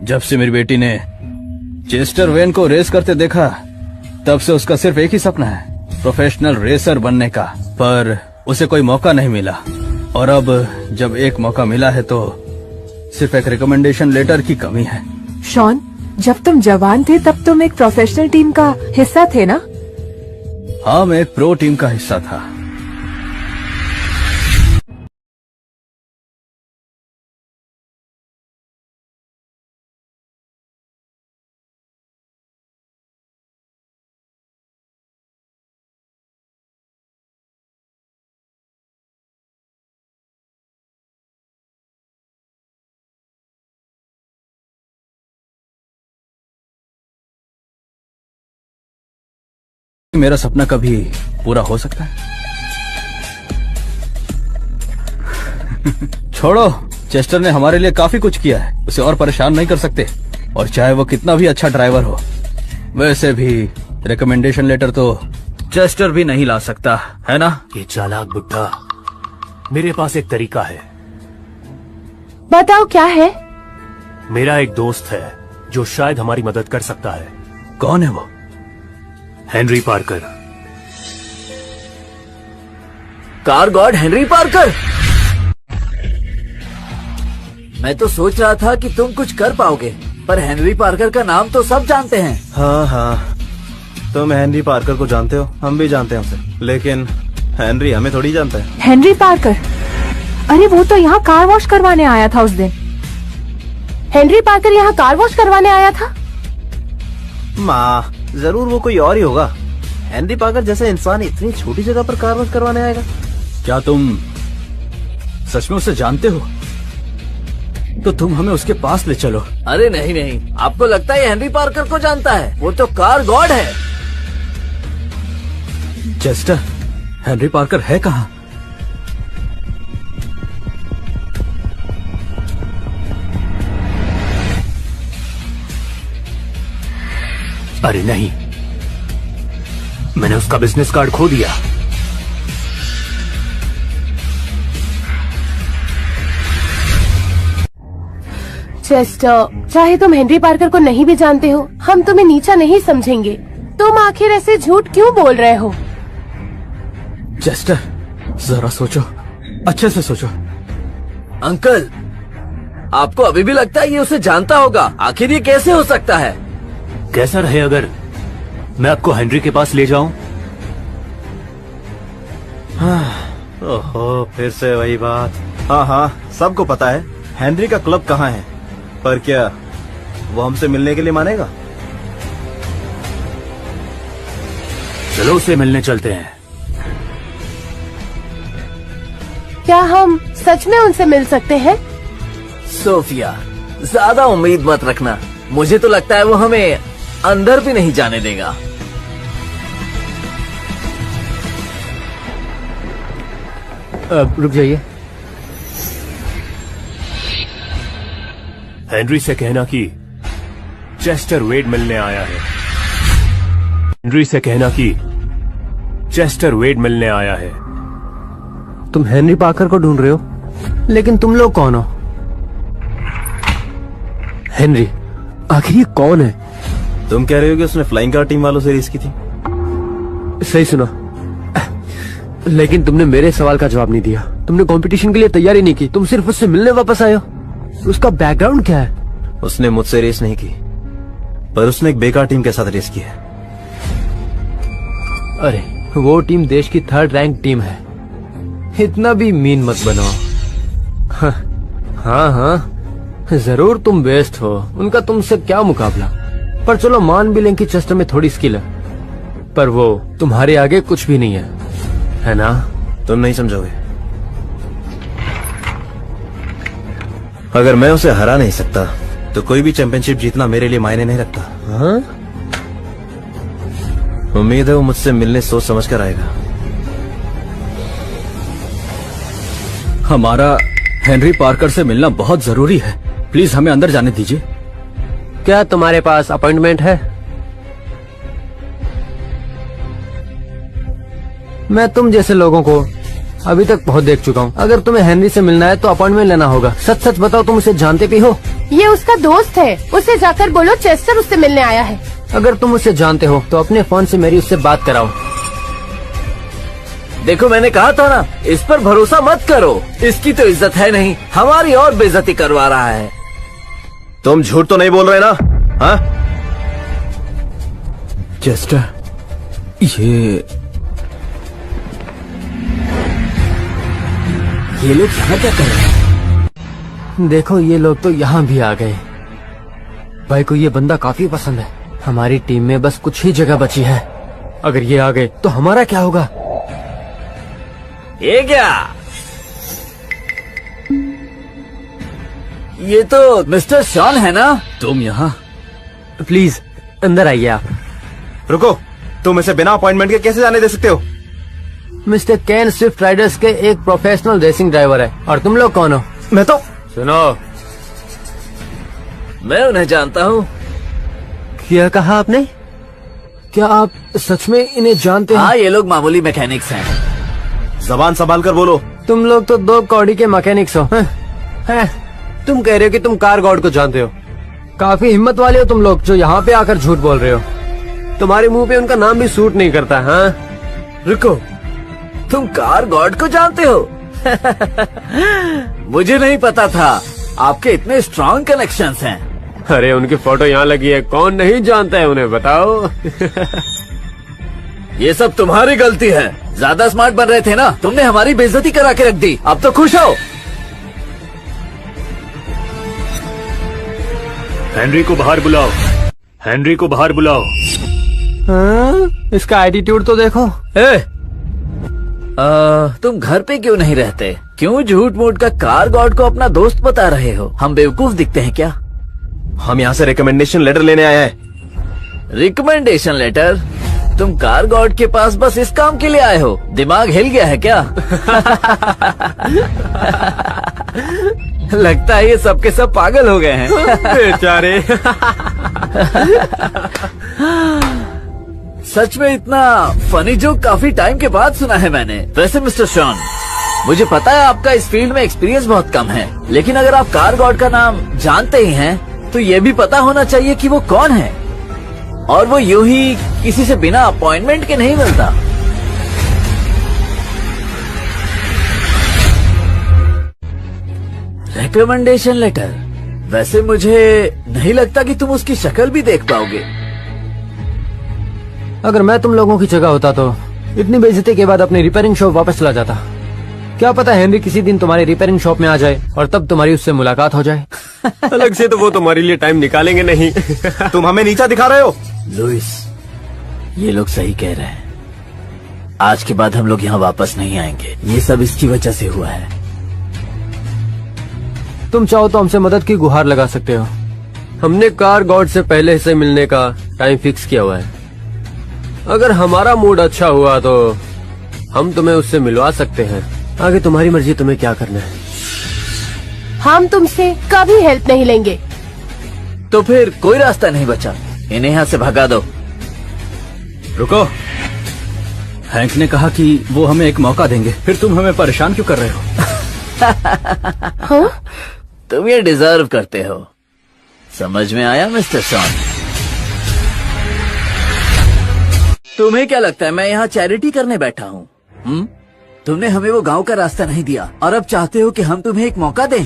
जब से मेरी बेटी ने चेस्टर वेन को रेस करते देखा, तब से उसका सिर्फ एक ही सपना है, प्रोफेशनल रेसर बनने का। पर उसे कोई मौका नहीं मिला, और अब जब एक मौका मिला है तो सिर्फ एक रिकमेंडेशन लेटर की कमी है। शॉन, जब तुम जवान थे तब तुम एक प्रोफेशनल टीम का हिस्सा थे ना? हाँ, मैं एक प्रो टीम का हिस्सा था। मेरा सपना कभी पूरा हो सकता है? छोड़ो, चेस्टर ने हमारे लिए काफी कुछ किया है, उसे और परेशान नहीं कर सकते। और चाहे वो कितना भी अच्छा ड्राइवर हो, वैसे भी रिकमेंडेशन लेटर तो चेस्टर भी नहीं ला सकता, है ना? ये चालाक बुड्ढा, मेरे पास एक तरीका है। बताओ क्या है? मेरा एक दोस्त है जो शायद हमारी मदद कर सकता है। कौन है वो? Henry Parker. Car God Henry Parker? मैं तो सोच रहा था कि तुम कुछ कर पाओगे, पर हेनरी पार्कर का नाम तो सब जानते हैं। हाँ हाँ, तुम हेनरी पार्कर को जानते हो, हम भी जानते हैं उसे, लेकिन हेनरी हमें थोड़ी जानता है। Henry Parker? अरे वो तो यहाँ कार वॉश करवाने आया था उस दिन। हेनरी पार्कर यहाँ कार वॉश करवाने आया था? माँ, जरूर वो कोई और ही होगा। हेनरी पार्कर जैसा इंसान इतनी छोटी जगह पर कार वॉश करवाने आएगा? क्या तुम सच में उसे जानते हो? तो तुम हमें उसके पास ले चलो। अरे नहीं नहीं, आपको लगता है हेनरी पार्कर को जानता है? वो तो कार गॉड है। चेस्टर, हेनरी पार्कर है कहाँ? अरे नहीं, मैंने उसका बिजनेस कार्ड खो दिया। चेस्टर, चाहे तुम हेनरी पार्कर को नहीं भी जानते हो, हम तुम्हें नीचा नहीं समझेंगे। तुम आखिर ऐसे झूठ क्यों बोल रहे हो? चेस्टर, जरा सोचो, अच्छे से सोचो। अंकल, आपको अभी भी लगता है ये उसे जानता होगा? आखिर ये कैसे हो सकता है? कैसा रहे अगर मैं आपको हेनरी के पास ले जाऊं? ओहो, फिर से वही बात। हाँ हाँ, सबको पता है हेनरी का क्लब कहाँ है, पर क्या वो हमसे मिलने के लिए मानेगा? चलो उसे मिलने चलते हैं। क्या हम सच में उनसे मिल सकते हैं? सोफिया, ज्यादा उम्मीद मत रखना। मुझे तो लगता है वो हमें अंदर भी नहीं जाने देगा। रुक जाइए। हेनरी से कहना कि चेस्टर वेड मिलने आया है। हेनरी से कहना कि चेस्टर वेड मिलने आया है। तुम हेनरी पार्कर को ढूंढ रहे हो, लेकिन तुम लोग कौन हो? हेनरी, आखिर ये कौन है? तुम कह रहे हो कि उसने फ्लाइंग कार टीम वालों से रेस की थी? सही सुना, लेकिन तुमने मेरे सवाल का जवाब नहीं दिया। तुमने कंपटीशन के लिए तैयारी नहीं की, तुम सिर्फ उससे मिलने वापस आए हो। उसका बैकग्राउंड क्या है? उसने मुझसे रेस नहीं की, पर उसने एक बेकार टीम के साथ रेस की है। अरे, वो टीम देश की 3rd रैंक टीम है। इतना भी मीन मत बनो। हाँ, जरूर तुम बेस्ट हो, उनका तुमसे क्या मुकाबला। पर चलो मान भी लें कि चेस्टर में थोड़ी स्किल है, पर वो तुम्हारे आगे कुछ भी नहीं है ना? तुम नहीं समझोगे। अगर मैं उसे हरा नहीं सकता तो कोई भी चैंपियनशिप जीतना मेरे लिए मायने नहीं रखता। हाँ? उम्मीद है वो मुझसे मिलने सोच समझ कर आएगा। हमारा हेनरी पार्कर से मिलना बहुत जरूरी है, प्लीज हमें अंदर जाने दीजिए। क्या तुम्हारे पास अपॉइंटमेंट है? मैं तुम जैसे लोगों को अभी तक बहुत देख चुका हूँ। अगर तुम्हें हेनरी से मिलना है तो अपॉइंटमेंट लेना होगा। सच सच बताओ, तुम उसे जानते भी हो? ये उसका दोस्त है, उसे जाकर बोलो चेस्टर उससे मिलने आया है। अगर तुम उसे जानते हो तो अपने फोन से मेरी उससे बात कराओ। देखो, मैंने कहा था ना, इस पर भरोसा मत करो। इसकी तो इज्जत है नहीं, हमारी और बेइज्जती करवा रहा है। तुम झूठ तो नहीं बोल रहे ना? हाँ? चेस्टर, ये लोग यहाँ क्या कर रहे हैं? देखो, ये लोग तो यहाँ भी आ गए। भाई को ये बंदा काफी पसंद है। हमारी टीम में बस कुछ ही जगह बची है। अगर ये आ गए तो हमारा क्या होगा? ये क्या? ये तो मिस्टर शॉन है ना? तुम यहाँ? प्लीज अंदर आइए आप। रुको, तुम इसे बिना अपॉइंटमेंट के कैसे जाने दे सकते हो? मिस्टर केन स्विफ्ट राइडर्स के एक प्रोफेशनल रेसिंग ड्राइवर है। और तुम लोग कौन हो? मैं तो सुनो, मैं उन्हें जानता हूँ। क्या कहा आपने? क्या आप सच में इन्हें जानते हैं? हाँ, ये लोग मामूली मैकेनिक्स हैं। जबान संभाल कर बोलो। तुम लोग तो 2 कौड़ी के मैकेनिक्स हो। हैं? तुम कह रहे हो कि तुम कार गॉड को जानते हो। काफी हिम्मत वाले हो तुम लोग, जो यहाँ पे आकर झूठ बोल रहे हो। तुम्हारे मुंह पे उनका नाम भी सूट नहीं करता। हाँ, रुको, तुम कार गॉड को जानते हो? मुझे नहीं पता था आपके इतने स्ट्रॉन्ग कनेक्शंस हैं। अरे उनकी फोटो यहाँ लगी है, कौन नहीं जानता है उन्हें, बताओ। ये सब तुम्हारी गलती है। ज्यादा स्मार्ट बन रहे थे ना, तुमने हमारी बेइज्जती करा के रख दी। अब तो खुश हो? हेनरी को बाहर बुलाओ। हेनरी को बाहर बुलाओ। हाँ? इसका एटीट्यूड तो देखो। तुम घर पे क्यों नहीं रहते? क्यों झूठ मूठ का कार गॉड को अपना दोस्त बता रहे हो? हम बेवकूफ दिखते हैं क्या? हम यहाँ से रिकमेंडेशन लेटर लेने आए हैं। Recommendation letter? तुम कार गॉड के पास बस इस काम के लिए आए हो? दिमाग हिल गया है क्या? लगता है ये सब के सब पागल हो गए हैं। बेचारे। सच में इतना फनी जोक काफी टाइम के बाद सुना है मैंने। वैसे मिस्टर शॉन, मुझे पता है आपका इस फील्ड में एक्सपीरियंस बहुत कम है, लेकिन अगर आप कार गॉड का नाम जानते ही हैं, तो ये भी पता होना चाहिए कि वो कौन है। और वो यूं ही किसी से बिना अपॉइंटमेंट के नहीं मिलता। Recommendation letter? वैसे मुझे नहीं लगता कि तुम उसकी शक्ल भी देख पाओगे। अगर मैं तुम लोगों की जगह होता तो इतनी बेइज्जती के बाद अपनी रिपेयरिंग शॉप वापस चला जाता। क्या पता हेनरी किसी दिन तुम्हारी रिपेयरिंग शॉप में आ जाए और तब तुम्हारी उससे मुलाकात हो जाए। अलग से तो वो तुम्हारे लिए टाइम निकालेंगे नहीं। तुम हमें नीचा दिखा रहे हो। लुइस, ये लोग सही कह रहे हैं। आज के बाद हम लोग यहाँ वापस नहीं आएंगे। ये सब इसकी वजह से हुआ है। तुम चाहो तो हमसे मदद की गुहार लगा सकते हो। हमने कार गॉड से पहले से मिलने का टाइम फिक्स किया हुआ है। अगर हमारा मूड अच्छा हुआ तो हम तुम्हें उससे मिलवा सकते हैं। आगे तुम्हारी मर्जी, तुम्हें क्या करना है। हम तुमसे कभी हेल्प नहीं लेंगे। तो फिर कोई रास्ता नहीं बचा, इन्हें यहाँ से भगा दो। रुको, हैंक ने कहा कि वो हमें एक मौका देंगे, फिर तुम हमें परेशान क्यों कर रहे हो? हाँ? तुम ये डिजर्व करते हो। समझ में आया मिस्टर शॉन? तुम्हें क्या लगता है मैं यहाँ चैरिटी करने बैठा हूँ? तुमने हमें वो गांव का रास्ता नहीं दिया और अब चाहते हो कि हम तुम्हें एक मौका दें?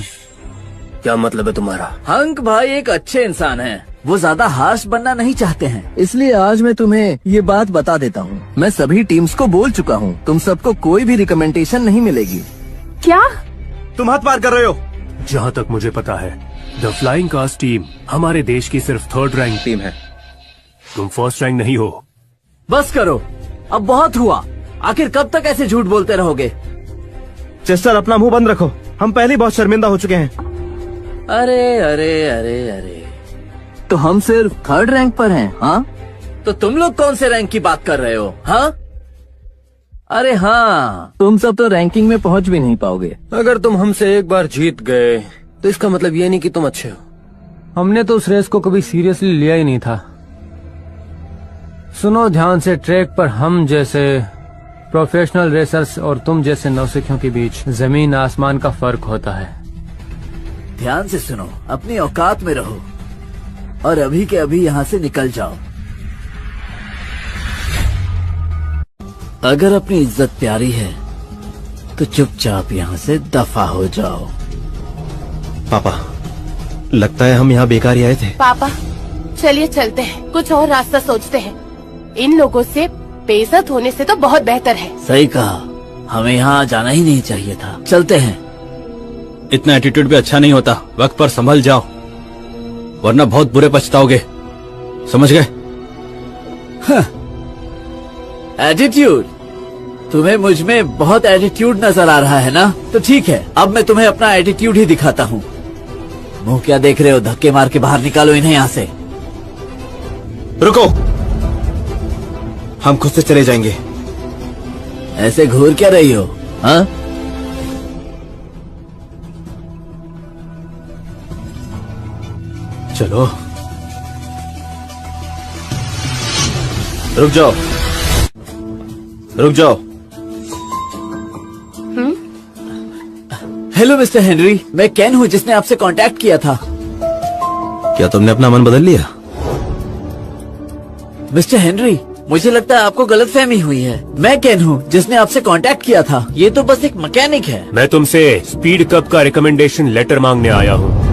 क्या मतलब है तुम्हारा? हंक भाई एक अच्छे इंसान हैं। वो ज्यादा हार्श बनना नहीं चाहते हैं, इसलिए आज मैं तुम्हें ये बात बता देता हूँ। मैं सभी टीम्स को बोल चुका हूँ, तुम सबको कोई भी रिकमेंडेशन नहीं मिलेगी। क्या? तुम हाथ पार कर रहे हो। जहाँ तक मुझे पता है, द फ्लाइंग कार्स टीम हमारे देश की सिर्फ 3rd रैंक टीम है। तुम 1st रैंक नहीं हो। बस करो, अब बहुत हुआ। आखिर कब तक ऐसे झूठ बोलते रहोगे? चेस्टर, अपना मुंह बंद रखो। हम पहले ही बहुत शर्मिंदा हो चुके हैं। अरे अरे अरे अरे, तो हम सिर्फ 3rd रैंक पर हैं, हाँ? तो तुम लोग कौन से रैंक की बात कर रहे हो, हाँ? अरे हाँ, तुम सब तो रैंकिंग में पहुंच भी नहीं पाओगे। अगर तुम हमसे एक बार जीत गए तो इसका मतलब ये नहीं कि तुम अच्छे हो। हमने तो उस रेस को कभी सीरियसली लिया ही नहीं था। सुनो ध्यान से, ट्रैक पर हम जैसे प्रोफेशनल रेसर्स और तुम जैसे नौसिखियों के बीच जमीन आसमान का फर्क होता है। ध्यान से सुनो, अपनी औकात में रहो और अभी के अभी यहाँ से निकल जाओ। अगर अपनी इज्जत प्यारी है तो चुपचाप यहाँ से दफा हो जाओ। पापा, लगता है हम यहाँ बेकार ही आए थे। पापा, चलिए चलते हैं, कुछ और रास्ता सोचते हैं। इन लोगों से बेइज्जत होने से तो बहुत बेहतर है। सही कहा, हमें यहाँ जाना ही नहीं चाहिए था। चलते हैं। इतना एटीट्यूड भी अच्छा नहीं होता। वक्त पर संभल जाओ, वरना बहुत बुरे पछताओगे। समझ गए? एटीट्यूड? तुम्हें मुझ में बहुत एटीट्यूड नजर आ रहा है ना? तो ठीक है, अब मैं तुम्हें अपना एटीट्यूड ही दिखाता हूँ। मुंह क्या देख रहे हो? धक्के मार के बाहर निकालो इन्हें यहाँ से। रुको, हम खुद से चले जाएंगे। ऐसे घूर क्या रही हो, हाँ? चलो, रुक जाओ, रुक जाओ। हेलो मिस्टर हेनरी, मैं केन हूँ जिसने आपसे कांटेक्ट किया था। क्या तुमने अपना मन बदल लिया? मिस्टर हेनरी, मुझे लगता है आपको गलतफहमी हुई है। मैं केन हूँ जिसने आपसे कांटेक्ट किया था। ये तो बस एक मैकेनिक है। मैं तुमसे स्पीड कप का रिकमेंडेशन लेटर मांगने आया हूँ।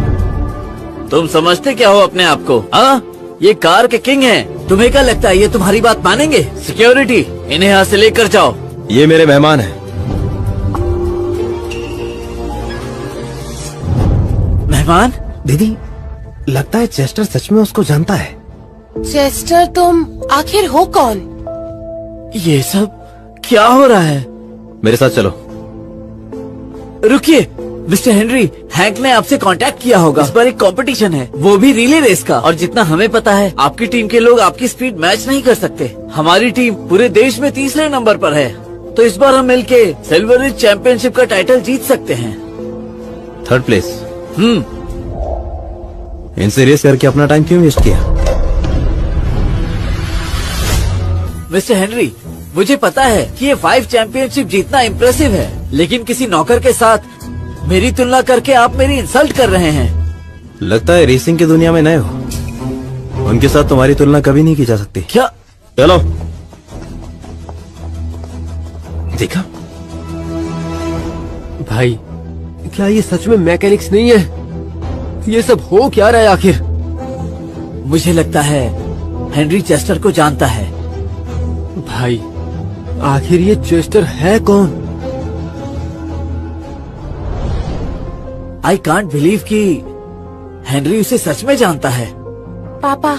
तुम समझते क्या हो अपने आप को, हाँ? ये कार के किंग हैं। तुम्हें क्या लगता है ये तुम्हारी बात मानेंगे? सिक्योरिटी, इन्हें यहाँ से लेकर जाओ। ये मेरे मेहमान हैं। मेहमान? दीदी, लगता है चेस्टर सच में उसको जानता है। चेस्टर, तुम आखिर हो कौन? ये सब क्या हो रहा है? मेरे साथ चलो। रुकिए मिस्टर हेनरी, हैंक ने आपसे कांटेक्ट किया होगा। इस बार एक कंपटीशन है, वो भी रिले रेस का, और जितना हमें पता है आपकी टीम के लोग आपकी स्पीड मैच नहीं कर सकते। हमारी टीम पूरे देश में तीसरे नंबर पर है, तो इस बार हम मिलके सिल्वर रिज चैंपियनशिप का टाइटल जीत सकते हैं। 3rd place. इनसे रेस करके अपना टाइम क्यों वेस्ट किया? मिस्टर हेनरी, मुझे पता है कि ये 5 चैंपियनशिप जीतना इम्प्रेसिव है, लेकिन किसी नौकर के साथ मेरी तुलना करके आप मेरी इंसल्ट कर रहे हैं। लगता है रेसिंग की दुनिया में नए हो। उनके साथ तुम्हारी तुलना कभी नहीं की जा सकती। क्या? चलो। देखा भाई, क्या ये सच में मैकेनिक्स नहीं है? ये सब हो क्या रहा है आखिर? मुझे लगता है हेनरी चेस्टर को जानता है। भाई, आखिर ये चेस्टर है कौन? आई कांट बिलीव कि हेनरी उसे सच में जानता है। पापा,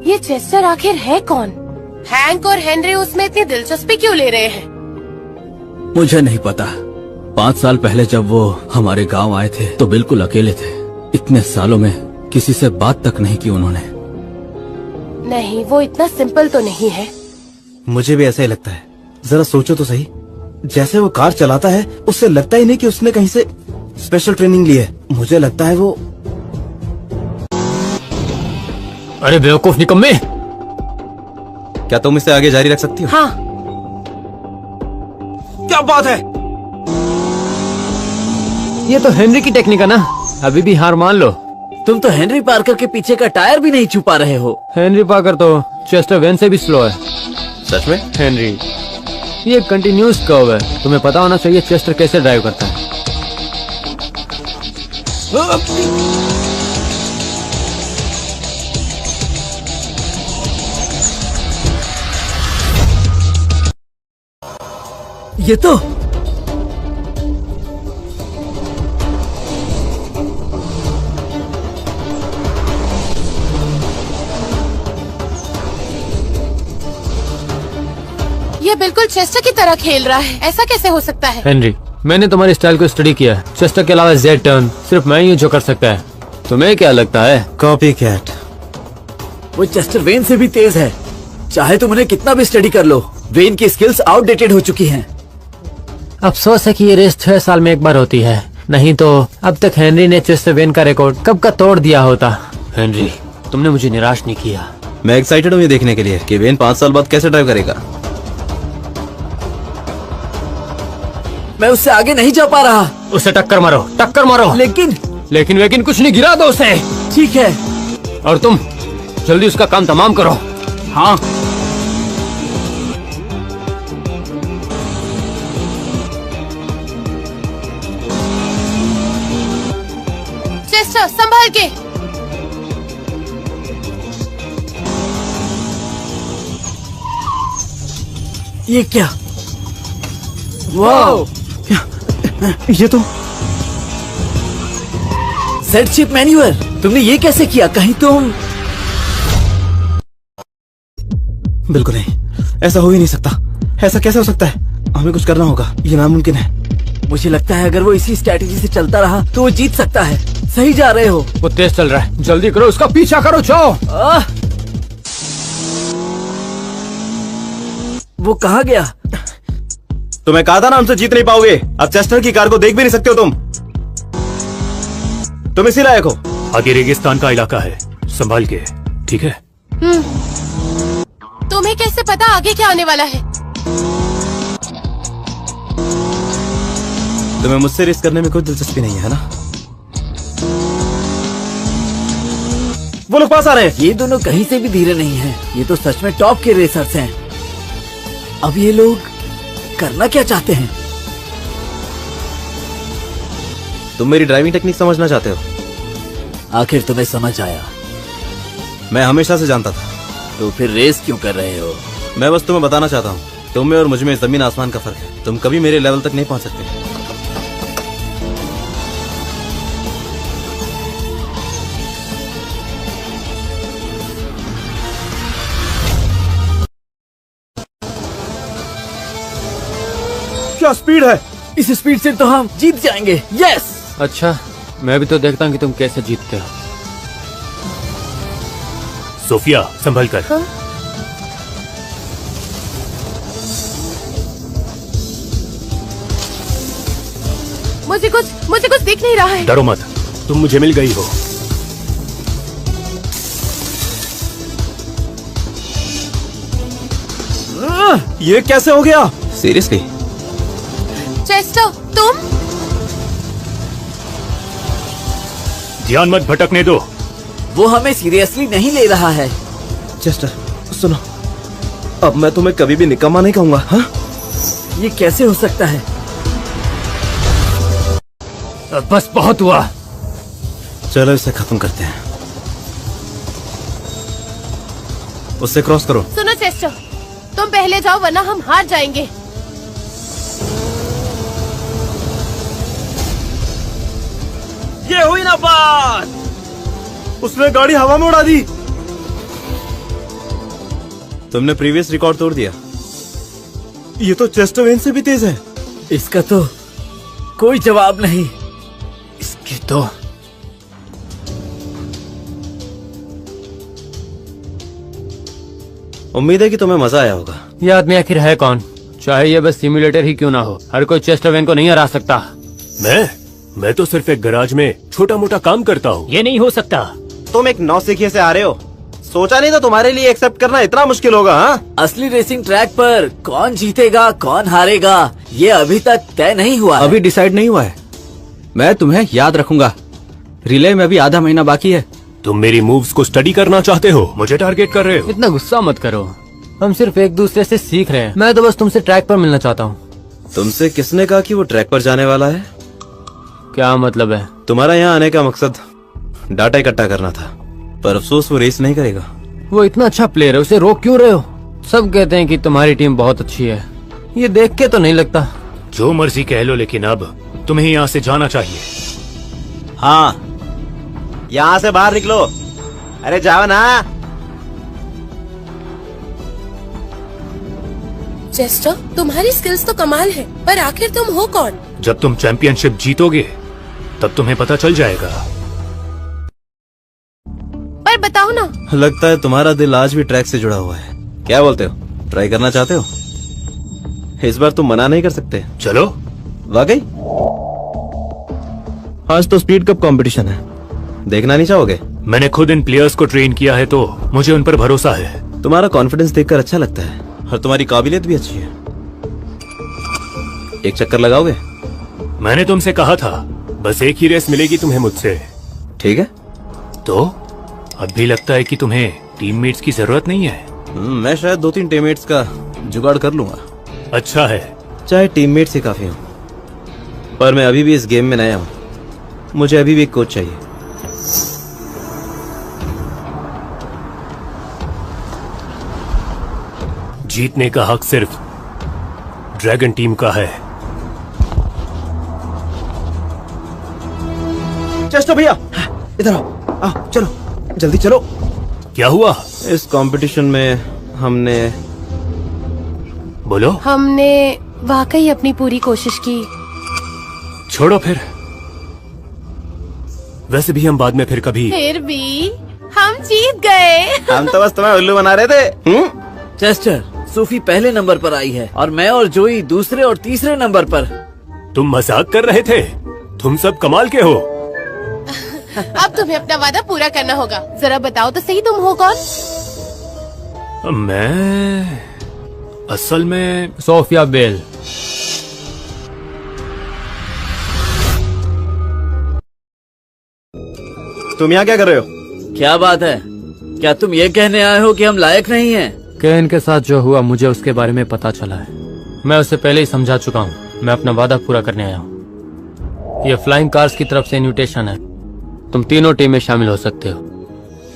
ये चेस्टर आखिर है कौन? हैंक और हेनरी उसमें इतनी दिलचस्पी क्यों ले रहे हैं? मुझे नहीं पता। 5 साल पहले जब वो हमारे गांव आए थे तो बिल्कुल अकेले थे। इतने सालों में किसी से बात तक नहीं की उन्होंने। नहीं, वो इतना सिंपल तो नहीं है। मुझे भी ऐसा ही लगता है। जरा सोचो तो सही, जैसे वो कार चलाता है उससे लगता ही नहीं कि उसने कहीं से स्पेशल ट्रेनिंग ली है। मुझे लगता है वो। अरे बेवकूफ निकम्मे! क्या तुम इसे आगे जारी रख सकती हो? हाँ। क्या बात है? ये तो हेनरी की टेक्निक है ना। अभी भी हार मान लो। तुम तो हेनरी पार्कर के पीछे का टायर भी नहीं छुपा रहे हो। हेनरी पार्कर तो चेस्टर वेन से भी स्लो है। सच में? हेनरी, ये कंटिन्यूस कर्व है। तुम्हें पता होना चाहिए चेस्टर कैसे ड्राइव करता है। ये तो ये बिल्कुल चेस्टर की तरह खेल रहा है। ऐसा कैसे हो सकता है? हेनरी, मैंने तुम्हारे स्टाइल को स्टडी किया है। चेस्टर के अलावा जेड टर्न सिर्फ मैं ही हूँ जो कर सकता है। तुम्हें क्या लगता है? Copy cat. वो चेस्टर वेन से भी तेज है। चाहे तुम उन्हें कितना भी स्टडी कर लो, वेन की स्किल्स आउटडेटेड हो चुकी हैं। अफसोस है कि ये रेस 6 साल में एक बार होती है, नहीं तो अब तक हेनरी ने चेस्टर वेन का रिकॉर्ड कब का तोड़ दिया होता। हेनरी, तुमने मुझे निराश नहीं किया। मैं एक्साइटेड हूँ ये देखने के लिए कि वेन 5 साल बाद कैसे ड्राइव करेगा। मैं उससे आगे नहीं जा पा रहा। उसे टक्कर मारो, टक्कर मारो। लेकिन कुछ नहीं, गिरा दो उसे। ठीक है। और तुम जल्दी उसका काम तमाम करो। हाँ। चेस्टर, संभाल के। ये क्या? वाओ! ये तो सेट शिप मैन्यूअर। तुमने ये कैसे किया? कहीं तुम। बिल्कुल नहीं, ऐसा हो ही नहीं सकता। ऐसा कैसे हो सकता है? हमें कुछ करना होगा, ये नामुमकिन है। मुझे लगता है अगर वो इसी स्ट्रेटेजी से चलता रहा तो वो जीत सकता है। सही जा रहे हो। वो तेज चल रहा है, जल्दी करो, उसका पीछा करो। जाओ। वो कहाँ गया? तुम्हें कहा था ना हमसे जीत नहीं पाओगे। अब चेस्टर की कार को देख भी नहीं सकते हो तुम इसी लायक हो। आगे रेगिस्तान का इलाका है, संभाल के, ठीक है? तुम्हें कैसे पता आगे क्या आने वाला है? तुम्हें मुझसे रेस करने में कोई दिलचस्पी नहीं है ना? वो लोग पास आ रहे हैं। ये दोनों कहीं से भी धीरे नहीं हैं। ये तो सच में टॉप के रेसर्स हैं। अब ये लोग करना क्या चाहते हैं? तुम मेरी ड्राइविंग टेक्निक समझना चाहते हो? आखिर तुम्हें समझ आया? मैं हमेशा से जानता था। तो फिर रेस क्यों कर रहे हो? मैं बस तुम्हें बताना चाहता हूँ, तुम में और मुझ में जमीन आसमान का फर्क है। तुम कभी मेरे लेवल तक नहीं पहुंच सकते। क्या स्पीड है। इस स्पीड से तो हम जीत जाएंगे। यस। अच्छा, मैं भी तो देखता हूँ कि तुम कैसे जीतते हो। सोफिया संभल कर। हाँ? मुझे कुछ दिख नहीं रहा है। डरो मत, तुम मुझे मिल गई हो। ये कैसे हो गया? सीरियसली? चेस्टर, तुम? ध्यान मत भटकने दो। वो हमें सीरियसली नहीं ले रहा है। चेस्टर सुनो, अब मैं तुम्हें कभी भी निकम्मा नहीं कहूंगा। हाँ? ये कैसे हो सकता है? बस बहुत हुआ। चलो इसे खत्म करते हैं। उससे क्रॉस करो। सुनो चेस्टर, तुम पहले जाओ वरना हम हार जाएंगे। ये हुई ना बात। उसने गाड़ी हवा में उड़ा दी। तुमने प्रीवियस रिकॉर्ड तोड़ दिया। ये तो चेस्टर वेन से भी तेज है। इसका तो कोई जवाब नहीं। इसकी तो उम्मीद है कि तुम्हें मजा आया होगा। ये आदमी आखिर है कौन? चाहे ये बस सिम्युलेटर ही क्यों ना हो, हर कोई चेस्टर वेन को नहीं हरा सकता। मैं तो सिर्फ एक गैराज में छोटा मोटा काम करता हूँ। ये नहीं हो सकता। तुम एक नौसिखिए से आ रहे हो, सोचा नहीं था तुम्हारे लिए एक्सेप्ट करना इतना मुश्किल होगा। हाँ? असली रेसिंग ट्रैक पर कौन जीतेगा कौन हारेगा ये अभी तक तय नहीं हुआ है। अभी डिसाइड नहीं हुआ है। मैं तुम्हें याद रखूंगा। रिले में अभी आधा महीना बाकी है। तुम मेरी मूव्स को स्टडी करना चाहते हो, मुझे टारगेट कर रहे हो। इतना गुस्सा मत करो, हम सिर्फ एक दूसरे से सीख रहे हैं। मैं तो बस तुमसे ट्रैक पर मिलना चाहता हूँ। तुमसे किसने कहा कि वो ट्रैक पर जाने वाला है? क्या मतलब है? तुम्हारा यहाँ आने का मकसद डाटा इकट्ठा करना था, पर अफसोस वो रेस नहीं करेगा। वो इतना अच्छा प्लेयर है, उसे रोक क्यों रहे हो? सब कहते हैं कि तुम्हारी टीम बहुत अच्छी है, ये देख के तो नहीं लगता। जो मर्जी कह लो, लेकिन अब तुम्हें यहाँ से जाना चाहिए। हाँ, यहाँ से बाहर निकलो। अरे जाओ ना। चेस्टर, तुम्हारी स्किल्स तो कमाल है, पर आखिर तुम हो कौन? जब तुम चैंपियनशिप जीतोगे तब तुम्हें पता चल जाएगा। पर बताओ ना। लगता है तुम्हारा दिल आज भी ट्रैक से जुड़ा हुआ है। क्या बोलते हो, ट्राई करना चाहते हो? इस बार तुम मना नहीं कर सकते। चलो। वाकई? आज तो स्पीड कप कंपटीशन है, देखना नहीं चाहोगे? मैंने खुद इन प्लेयर्स को ट्रेन किया है तो मुझे उन पर भरोसा है। तुम्हारा कॉन्फिडेंस देखकर अच्छा लगता है और तुम्हारी काबिलियत भी अच्छी है। एक चक्कर लगाओगे? मैंने तुमसे कहा था बस एक ही रेस मिलेगी तुम्हें मुझसे। ठीक है। तो अब भी लगता है कि तुम्हें टीममेट्स की जरूरत नहीं है। मैं शायद 2-3 टीममेट्स का जुगाड़ कर लूंगा। अच्छा है। चाहे टीममेट्स ही काफी हूँ, पर मैं अभी भी इस गेम में नया हूँ। मुझे अभी भी एक कोच चाहिए। जीतने का हक सिर्फ ड्रैगन टीम का है। चेस्टर भैया, इधर आओ, चलो जल्दी चलो। क्या हुआ? इस कंपटीशन में हमने बोलो। हमने वाकई अपनी पूरी कोशिश की। छोड़ो फिर, वैसे भी हम बाद में फिर कभी। फिर भी हम जीत गए। हम तो बस तुम्हें उल्लू बना रहे थे। चेस्टर, सूफी पहले नंबर पर आई है और मैं और जोई दूसरे और तीसरे नंबर पर। तुम मजाक कर रहे थे? तुम सब कमाल के हो। अब तुम्हें अपना वादा पूरा करना होगा। जरा बताओ तो सही, तुम हो कौन? मैं असल में सोफिया बेल। तुम यहाँ क्या कर रहे हो? क्या बात है? क्या तुम ये कहने आए हो कि हम लायक नहीं हैं? केन के साथ जो हुआ मुझे उसके बारे में पता चला है। मैं उसे पहले ही समझा चुका हूँ। मैं अपना वादा पूरा करने आया हूँ। ये फ्लाइंग कार्स की तरफ से इनविटेशन है। तुम तीनों टीम में शामिल हो सकते हो।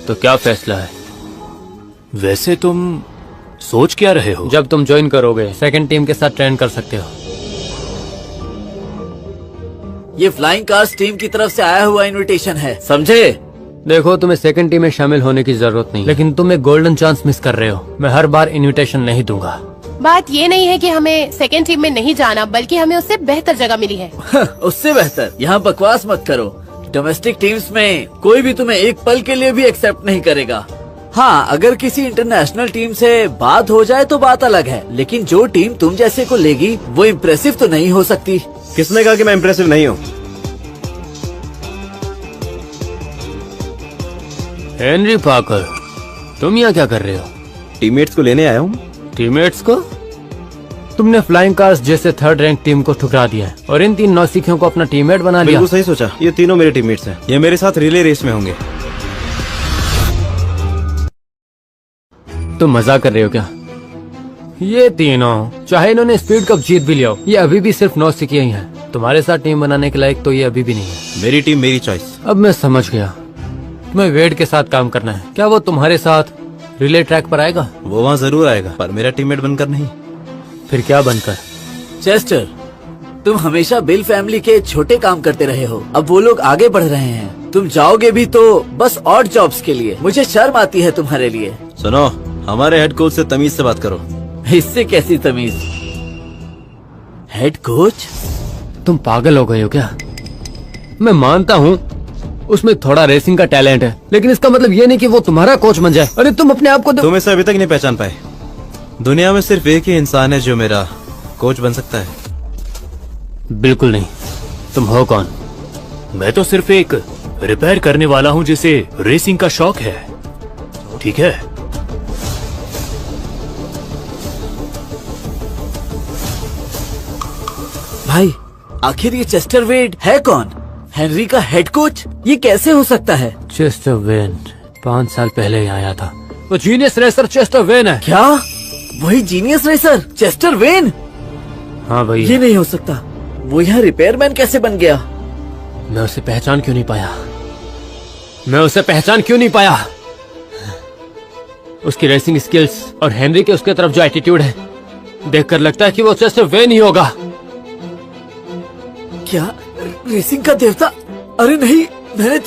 तो क्या फैसला है? वैसे तुम सोच क्या रहे हो? जब तुम ज्वाइन करोगे सेकंड टीम के साथ ट्रेन कर सकते हो। ये फ्लाइंग कार्स टीम की तरफ से आया हुआ इनविटेशन है, समझे? देखो, तुम्हें सेकंड टीम में शामिल होने की जरूरत नहीं, लेकिन तुम एक गोल्डन चांस मिस कर रहे हो। मैं हर बार इनविटेशन नहीं दूंगा। बात ये नहीं है कि हमें सेकेंड टीम में नहीं जाना, बल्कि हमें उससे बेहतर जगह मिली है। उससे बेहतर। यहाँ बकवास मत करो। डोमेस्टिक टीम्स में कोई भी तुम्हें एक पल के लिए भी एक्सेप्ट नहीं करेगा। हाँ, अगर किसी इंटरनेशनल टीम से बात हो जाए तो बात अलग है, लेकिन जो टीम तुम जैसे को लेगी वो इम्प्रेसिव तो नहीं हो सकती। किसने कहा कि मैं इम्प्रेसिव नहीं हूँ? हेनरी पार्कर, तुम यहाँ क्या कर रहे हो? टीममेट्स को लेने आया हूँ। टीममेट्स को? तुमने फ्लाइंग कार्स जैसे थर्ड रैंक टीम को ठुकरा दिया है और इन 3 नौसिखियों को अपना टीममेट बना लिया। बिल्कुल सही सोचा, ये तीनों मेरे टीममेट्स हैं। ये मेरे साथ रिले रेस में होंगे। तुम मजाक कर रहे हो क्या? ये तीनों, चाहे इन्होंने स्पीड कप जीत भी लिया हो, ये अभी भी सिर्फ नौसिखिया ही हैं। तुम्हारे साथ टीम बनाने के लायक तो ये अभी भी नहीं है। मेरी टीम मेरी चॉइस। अब मैं समझ गया, तुम्हें वेड के साथ काम करना है। क्या वो तुम्हारे साथ रिले ट्रैक पर आएगा? वो वहाँ जरूर आएगा, पर मेरा टीममेट बनकर नहीं। फिर क्या बनकर? चेस्टर, तुम हमेशा बिल फैमिली के छोटे काम करते रहे हो। अब वो लोग आगे बढ़ रहे हैं, तुम जाओगे भी तो बस ऑड जॉब्स के लिए। मुझे शर्म आती है तुम्हारे लिए। सुनो, हमारे हेड कोच से तमीज से बात करो। इससे कैसी तमीज? Head coach? तुम पागल हो गए हो क्या? मैं मानता हूँ उसमें थोड़ा रेसिंग का टैलेंट है, लेकिन इसका मतलब ये नहीं कि वो तुम्हारा कोच बन जाए। अरे तुम अपने आप को तुम इसे अभी तक नहीं पहचान पाए। दुनिया में सिर्फ एक ही इंसान है जो मेरा कोच बन सकता है। बिल्कुल नहीं। तुम हो कौन? मैं तो सिर्फ एक रिपेयर करने वाला हूँ जिसे रेसिंग का शौक है, ठीक है? भाई, आखिर ये चेस्टर वेड है कौन? हेनरी का हेड कोच? ये कैसे हो सकता है? चेस्टर वेन 5 साल पहले यहाँ आया था। वो जीनियस रेसर चेस्टर वेन है। क्या? वही जीनियस रेसर चेस्टर वेन? हाँ भाई, ये नहीं हो सकता। वो यहाँ रिपेयरमैन कैसे बन गया? मैं उसे पहचान क्यों नहीं पाया? उसकी रेसिंग स्किल्स और हेनरी के उसके तरफ जो एटीट्यूड है, देखकर लगता है कि वो चेस्टर वेन ही होगा। क्या? रेसिंग का देवता? अरे नहीं, मैं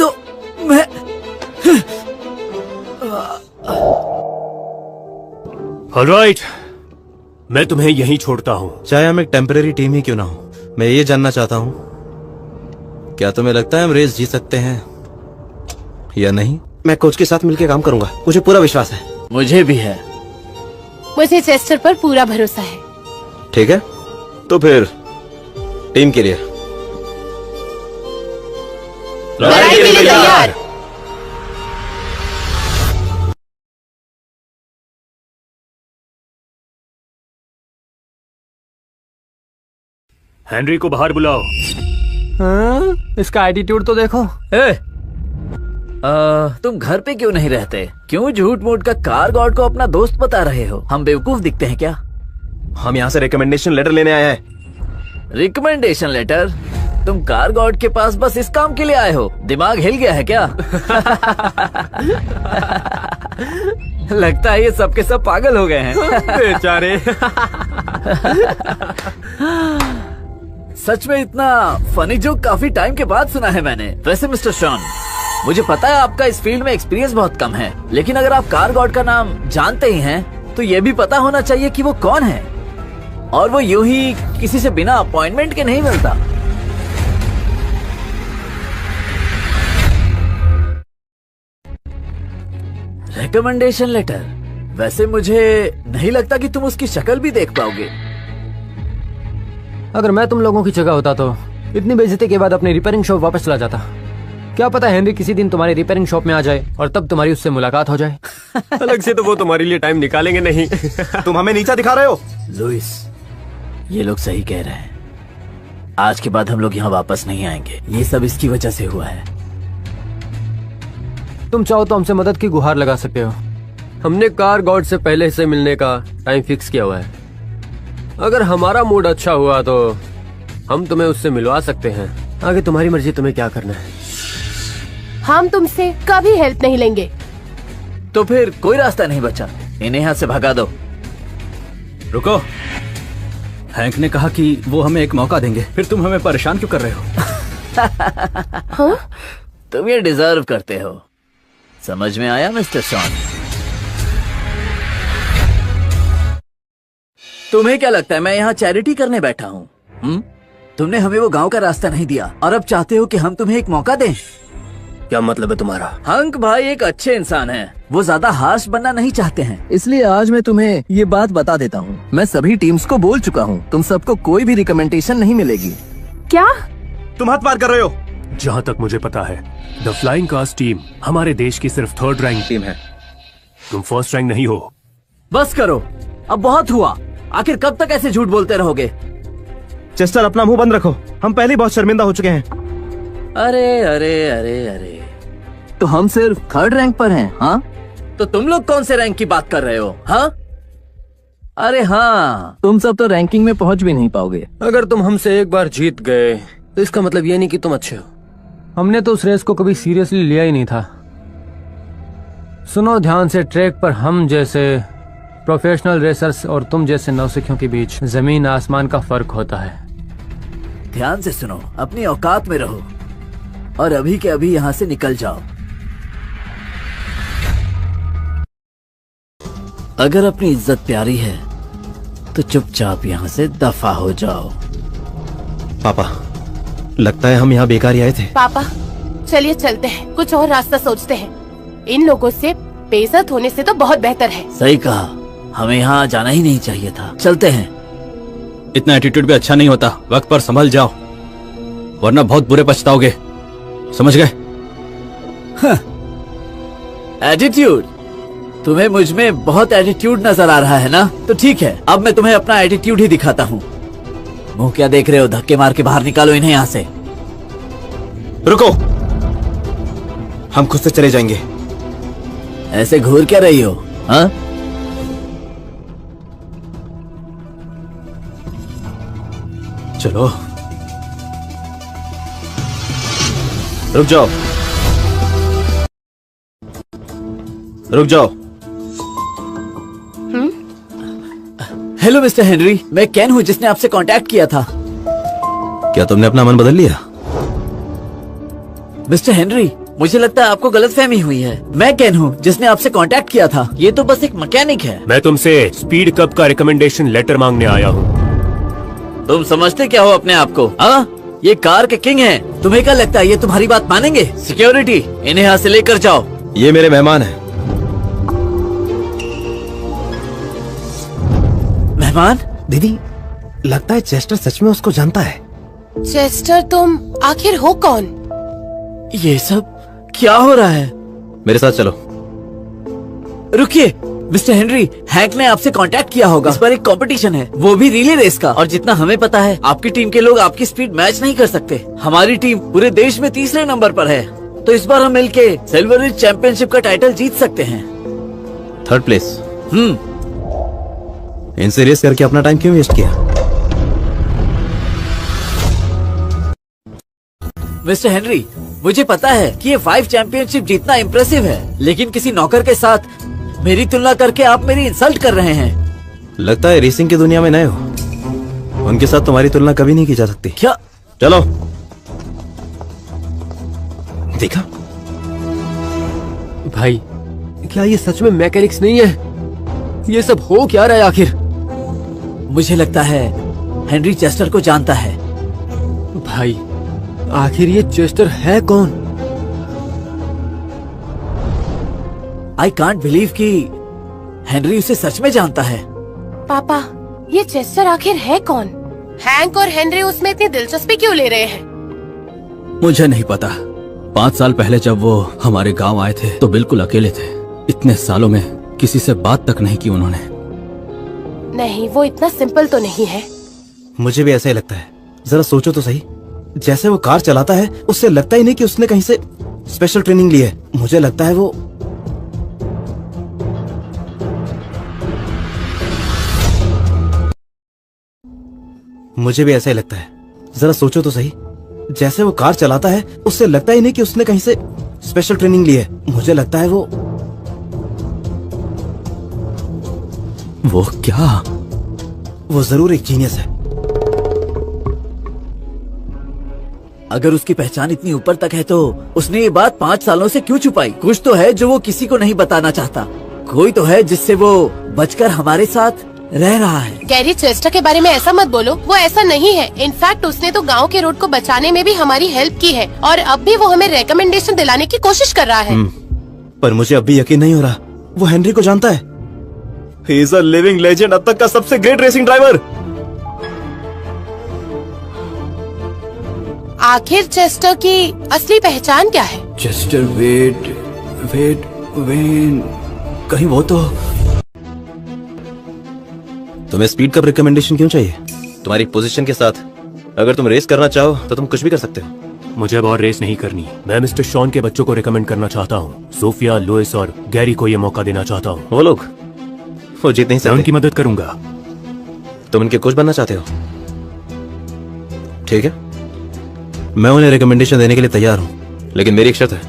ऑलराइट, मैं तुम्हें यहीं छोड़ता हूँ। चाहे हम एक टेम्परेरी टीम ही क्यों ना हो, मैं ये जानना चाहता हूँ, क्या तुम्हें लगता है हम रेस जीत सकते हैं या नहीं? मैं कोच के साथ मिलकर काम करूंगा, मुझे पूरा विश्वास है। मुझे भी है। मुझे चेस्टर पर पूरा भरोसा है। ठीक है, तो फिर टीम के लिए लड़ाई के लिए तैयार। हेनरी को बाहर बुलाओ। इसका एटीट्यूड तो देखो। तुम घर पे क्यों नहीं रहते? क्यों झूठ मूठ का कार गॉड को अपना दोस्त बता रहे हो? हम बेवकूफ दिखते हैं क्या? हम यहाँ से रिकमेंडेशन लेटर लेने आए हैं। Recommendation letter? तुम कार गॉड के पास बस इस काम के लिए आए हो? दिमाग हिल गया है क्या? लगता है ये सब के सब पागल हो गए हैं। बेचारे। सच में इतना फनी जोक काफी टाइम के बाद सुना है मैंने। वैसे मिस्टर शॉन, मुझे पता है आपका इस फील्ड में एक्सपीरियंस बहुत कम है, लेकिन अगर आप कार गॉड का नाम जानते ही हैं, तो ये भी पता होना चाहिए कि वो कौन है। और वो यूं ही किसी से बिना अपॉइंटमेंट के नहीं मिलता। Recommendation letter? वैसे मुझे नहीं लगता कि तुम उसकी शक्ल भी देख पाओगे। अगर मैं तुम लोगों की जगह होता तो इतनी बेइज्जती के बाद अपनी रिपेयरिंग शॉप वापस चला जाता। क्या पता हेनरी किसी दिन तुम्हारी रिपेयरिंग शॉप में आ जाए और तब तुम्हारी उससे मुलाकात हो जाए। अलग से तो वो तुम्हारे लिए टाइम निकालेंगे नहीं। तुम हमें नीचा दिखा रहे हो। लुइस, ये लोग सही कह रहे हैं। आज के बाद हम लोग यहाँ वापस नहीं आएंगे। ये सब इसकी वजह से हुआ है। तुम चाहो तो हमसे मदद की गुहार लगा सकते हो। हमने कार गॉड से पहले से मिलने का टाइम फिक्स किया हुआ है। अगर हमारा मूड अच्छा हुआ तो हम तुम्हें उससे मिलवा सकते हैं। आगे तुम्हारी मर्जी, तुम्हें क्या करना है। हम तुमसे कभी हेल्प नहीं लेंगे। तो फिर कोई रास्ता नहीं बचा, इन्हें यहाँ से भगा दो। रुको, हैंक ने कहा कि वो हमें एक मौका देंगे, फिर तुम हमें परेशान क्यों कर रहे हो? हाँ? तुम ये डिजर्व करते हो। समझ में आया मिस्टर शॉन? तुम्हें क्या लगता है मैं यहाँ चैरिटी करने बैठा हूँ? तुमने हमें वो गांव का रास्ता नहीं दिया और अब चाहते हो कि हम तुम्हें एक मौका दें? क्या मतलब है तुम्हारा? हंक भाई एक अच्छे इंसान हैं। वो ज्यादा हार्श बनना नहीं चाहते हैं, इसलिए आज मैं तुम्हें ये बात बता देता हूँ। मैं सभी टीम्स को बोल चुका हूँ, तुम सबको कोई भी रिकमेंडेशन नहीं मिलेगी। क्या? तुम हाथ पार कर रहे हो। जहाँ तक मुझे पता है द फ्लाइंग कार्स टीम हमारे देश की सिर्फ 3rd रैंक टीम है। तुम 1st रैंक नहीं हो। बस करो, अब बहुत हुआ। आखिर कब तक ऐसे झूठ बोलते रहोगे? चेस्टर अपना मुंह बंद रखो, हम पहले ही बहुत शर्मिंदा हो चुके हैं। अरे अरे अरे अरे, तो हम सिर्फ 3rd रैंक पर हैं, हाँ? तो तुम लोग कौन से रैंक की बात कर रहे हो, हाँ? अरे हाँ, तुम सब तो रैंकिंग में पहुंच भी नहीं पाओगे। अगर तुम हमसे एक बार जीत गए तो इसका मतलब ये नहीं कि तुम अच्छे हो। हमने तो उस रेस को कभी सीरियसली लिया ही नहीं था। सुनो ध्यान से, ट्रैक पर हम जैसे प्रोफेशनल रेसर्स और तुम जैसे नौसिखियों के बीच जमीन आसमान का फर्क होता है। ध्यान से सुनो, अपनी औकात में रहो और अभी के अभी यहाँ से निकल जाओ। अगर अपनी इज्जत प्यारी है तो चुपचाप यहाँ से दफा हो जाओ। पापा, लगता है हम यहाँ बेकार ही आए थे। पापा चलिए चलते हैं, कुछ और रास्ता सोचते हैं। इन लोगों से बेइज्जत होने से तो बहुत बेहतर है। सही कहा, हमें यहाँ जाना ही नहीं चाहिए था। चलते हैं। इतना एटीट्यूड भी अच्छा नहीं होता, वक्त पर संभल जाओ वरना बहुत बुरे पछताओगे, समझ गए? एटीट्यूड? तुम्हें मुझ में बहुत एटीट्यूड नजर आ रहा है ना? तो ठीक है, अब मैं तुम्हें अपना एटीट्यूड ही दिखाता हूँ। मुंह क्या देख रहे हो? धक्के मार के बाहर निकालो इन्हें यहाँ से। रुको, हम खुद से चले जाएंगे। ऐसे घूर क्या रही हो, हाँ? चलो, रुक जाओ, रुक जाओ। हेलो मिस्टर हेनरी, मैं केन हूँ जिसने आपसे कांटेक्ट किया था। क्या तुमने अपना मन बदल लिया? मिस्टर हेनरी, मुझे लगता है आपको गलतफहमी हुई है। मैं केन हूँ जिसने आपसे कांटेक्ट किया था। ये तो बस एक मैकेनिक है। मैं तुमसे स्पीड कप का रिकमेंडेशन लेटर मांगने आया हूँ। तुम समझते क्या हो अपने आप को, हाँ? ये कार के किंग हैं। तुम्हें क्या लगता है ये तुम्हारी बात मानेंगे? सिक्योरिटी, इन्हें यहाँ से लेकर जाओ। ये मेरे मेहमान हैं। मेहमान? दीदी, लगता है चेस्टर सच में उसको जानता है। चेस्टर, तुम आखिर हो कौन? ये सब क्या हो रहा है? मेरे साथ चलो। रुकिए मिस्टर हेनरी, हैंक ने आपसे कांटेक्ट किया होगा। इस पर एक कंपटीशन है, वो भी रिले रेस का। और जितना हमें पता है आपकी टीम के लोग आपकी स्पीड मैच नहीं कर सकते। हमारी टीम पूरे देश में 3रे नंबर पर है, तो इस बार हम मिलके सिल्वर रिज चैंपियनशिप का टाइटल जीत सकते हैं। 3rd place. इनसे रेस करके अपना टाइम क्यों वेस्ट किया? मिस्टर हेनरी, मुझे पता है कि ये 5 चैंपियनशिप जीतना इम्प्रेसिव है, लेकिन किसी नौकर के साथ मेरी तुलना करके आप मेरी इंसल्ट कर रहे हैं। लगता है रेसिंग की दुनिया में नए हो। उनके साथ तुम्हारी तुलना कभी नहीं की जा सकती। क्या? चलो। देखा भाई, क्या ये सच में मैकेनिक्स नहीं है? ये सब हो क्या रहा है आखिर? मुझे लगता है हेनरी चेस्टर को जानता है। भाई, आखिर ये चेस्टर है कौन? आई कांट बिलीव कि हेनरी उसे सच में जानता है। पापा, ये चेस्टर आखिर है कौन? हैंक और हेनरी उसमें इतनी दिलचस्पी क्यों ले रहे हैं? मुझे नहीं पता। 5 साल पहले जब वो हमारे गांव आए थे तो बिल्कुल अकेले थे। इतने सालों में किसी से बात तक नहीं की उन्होंने। नहीं, वो इतना सिंपल तो नहीं है। मुझे भी ऐसा ही लगता है। जरा सोचो तो सही, जैसे वो कार चलाता है उससे लगता ही नहीं कि उसने कहीं से स्पेशल ट्रेनिंग ली है। मुझे लगता है मुझे भी ऐसा ही लगता है। जरा सोचो तो सही, जैसे वो कार चलाता है उससे लगता ही नहीं कि उसने कहीं से स्पेशल ट्रेनिंग ली है। मुझे लगता है वो क्या? वो जरूर एक जीनियस है। अगर उसकी पहचान इतनी ऊपर तक है तो उसने ये बात 5 सालों से क्यों छुपाई? कुछ तो है जो वो किसी को नहीं बताना चाहता। कोई तो है जिससे वो बचकर हमारे साथ रह रहा है। गैरी, चेस्टर के बारे में ऐसा मत बोलो, वो ऐसा नहीं है। इनफैक्ट उसने तो गांव के रोड को बचाने में भी हमारी हेल्प की है और अब भी वो हमें रेकमेंडेशन दिलाने की कोशिश कर रहा है। पर मुझे अब भी यकीन नहीं हो रहा वो हेनरी को जानता है। He is a living legend, अब तक का सबसे ग्रेट रेसिंग ड्राइवर। आखिर चेस्टर की असली पहचान क्या है? चेस्टर वेन, कहीं वो तो। तुम्हें स्पीड कप रिकमेंडेशन क्यों चाहिए? तुम्हारी पोजीशन के साथ अगर तुम रेस करना चाहो तो तुम कुछ भी कर सकते हो। मुझे अब और रेस नहीं करनी। मैं मिस्टर शॉन के बच्चों को रिकमेंड करना चाहता हूँ। सोफिया, लुइस और गैरी को ये मौका देना चाहता हूँ। वो लोग वो जीत नहीं मैं सकते। उनकी मदद करूंगा। तुम उनके कोच बनना चाहते हो? ठीक है, मैं उन्हें रिकमेंडेशन देने के लिए तैयार हूँ, लेकिन मेरी एक शर्त है,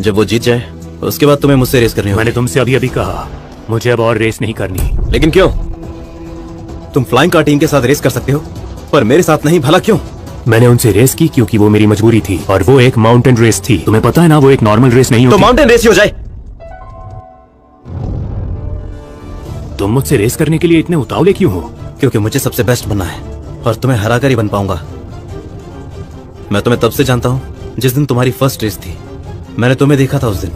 जब वो जीत जाए उसके बाद तुम्हें मुझसे रेस करनी होगी। मैंने तुमसे अभी कहा मुझे अब और रेस नहीं करनी। लेकिन क्यों? तुम फ्लाइंग कार टीम के साथ रेस कर सकते हो पर मेरे साथ नहीं, भला क्यों? मैंने उनसे रेस की क्योंकि वो मेरी मजबूरी थी और वो एक माउंटेन रेस थी। तुम्हें पता है ना, वो एक नॉर्मल रेस नहीं तो होती। माउंटेन रेस ही हो जाए। तुम मुझसे रेस करने के लिए इतने उतावले क्यों हो? क्योंकि मुझे सबसे बेस्ट बनना है और तुम्हें हराकर ही बन पाऊंगा। मैं तुम्हें तब से जानता हूँ जिस दिन तुम्हारी फर्स्ट रेस थी। मैंने तुम्हें देखा था उस दिन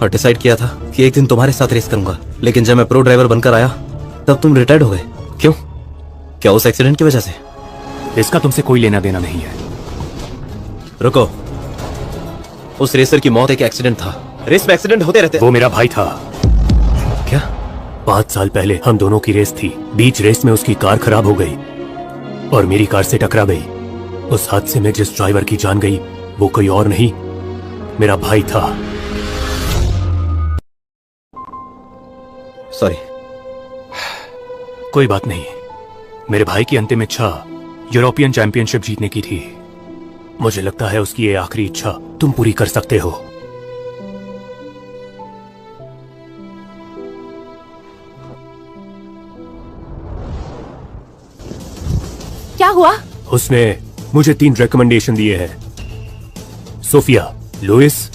और डिसाइड किया था कि एक दिन तुम्हारे साथ रेस करूंगा। लेकिन जब मैं प्रो ड्राइवर बनकर आया तब तुम रिटायर्ड हो गए। क्यों? क्या उस एक्सीडेंट की वजह से? इसका तुमसे कोई लेना देना नहीं है। रुको, उस रेसर की मौत एक एक्सीडेंट था। रेस में एक्सीडेंट होते रहते। वो मेरा भाई था। क्या? 5 साल पहले हम दोनों की रेस थी। बीच रेस में उसकी कार खराब हो गई और मेरी कार से टकरा गई। उस हादसे में जिस ड्राइवर की जान गई वो कोई और नहीं, मेरा भाई था। सॉरी। कोई बात नहीं। मेरे भाई की अंतिम इच्छा यूरोपियन चैंपियनशिप जीतने की थी। मुझे लगता है उसकी ये आखिरी इच्छा तुम पूरी कर सकते हो। क्या हुआ? उसने मुझे 3 रिकमेंडेशन दिए हैं। सोफिया, लुइस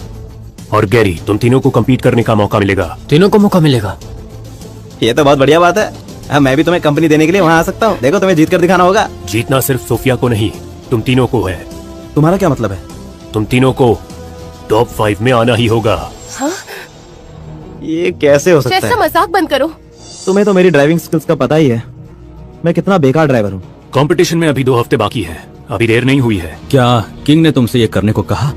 और गैरी, तुम तीनों को compete करने का मौका मिलेगा। तीनों को मौका मिलेगा? ये तो बहुत बढ़िया बात है। मैं भी तुम्हें कंपनी देने के लिए वहां आ सकता हूँ। देखो, तुम्हें जीत कर दिखाना होगा। जीतना सिर्फ सोफिया को नहीं, तुम तीनों को है। तुम्हारा क्या मतलब है? तुम तीनों को टॉप 5 में आना ही होगा। हाँ? ये कैसे हो सकता चेस्टर, है? मजाक बंद करो। तुम्हें तो मेरी ड्राइविंग स्किल्स का पता ही है, मैं कितना बेकार ड्राइवर हूँ। कंपटीशन में अभी 2 हफ्ते बाकी है, अभी देर नहीं हुई है। क्या किंग ने तुमसे ये करने को कहा?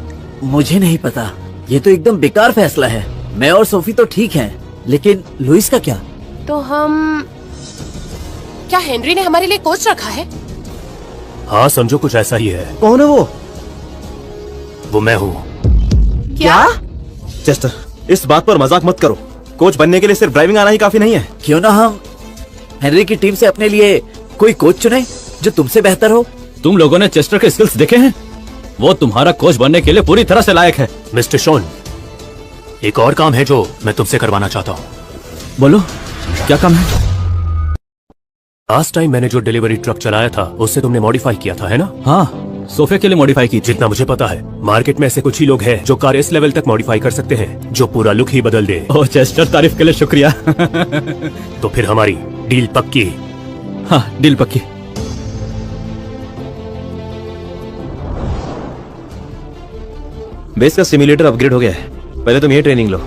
मुझे नहीं पता, ये तो एकदम बेकार फैसला है। मैं और सोफी तो ठीक हैं, लेकिन लुइस का क्या? तो क्या हेनरी ने हमारे लिए कोच रखा है? हाँ, समझो कुछ ऐसा ही है। कौन है वो? वो मैं हूँ। क्या? चेस्टर, इस बात पर मजाक मत करो। कोच बनने के लिए सिर्फ ड्राइविंग आना ही काफी नहीं है। क्यों ना हम हेनरी की टीम से अपने लिए कोई कोच चुने जो तुमसे बेहतर हो। तुम लोगों ने चेस्टर के स्किल्स देखे हैं? वो तुम्हारा कोच बनने के लिए पूरी तरह से लायक है। मिस्टर शॉन, एक और काम है जो मैं तुमसे करवाना चाहता हूँ। बोलो, क्या काम है? लास्ट टाइम मैंने जो डिलीवरी ट्रक चलाया था उससे तुमने मॉडिफाई किया था, है ना? हाँ, सोफे के लिए मॉडिफाई की थी। जितना मुझे पता है मार्केट में ऐसे कुछ ही लोग हैं जो कार इस लेवल तक मॉडिफाई कर सकते हैं जो पूरा लुक ही बदल दे। ओह चेस्टर, तारीफ के लिए शुक्रिया। तो फिर हमारी डील पक्की। हाँ, डील पक्की। बेस का सिमुलेटर अपग्रेड हो गया है। पहले तुम ये ट्रेनिंग लो।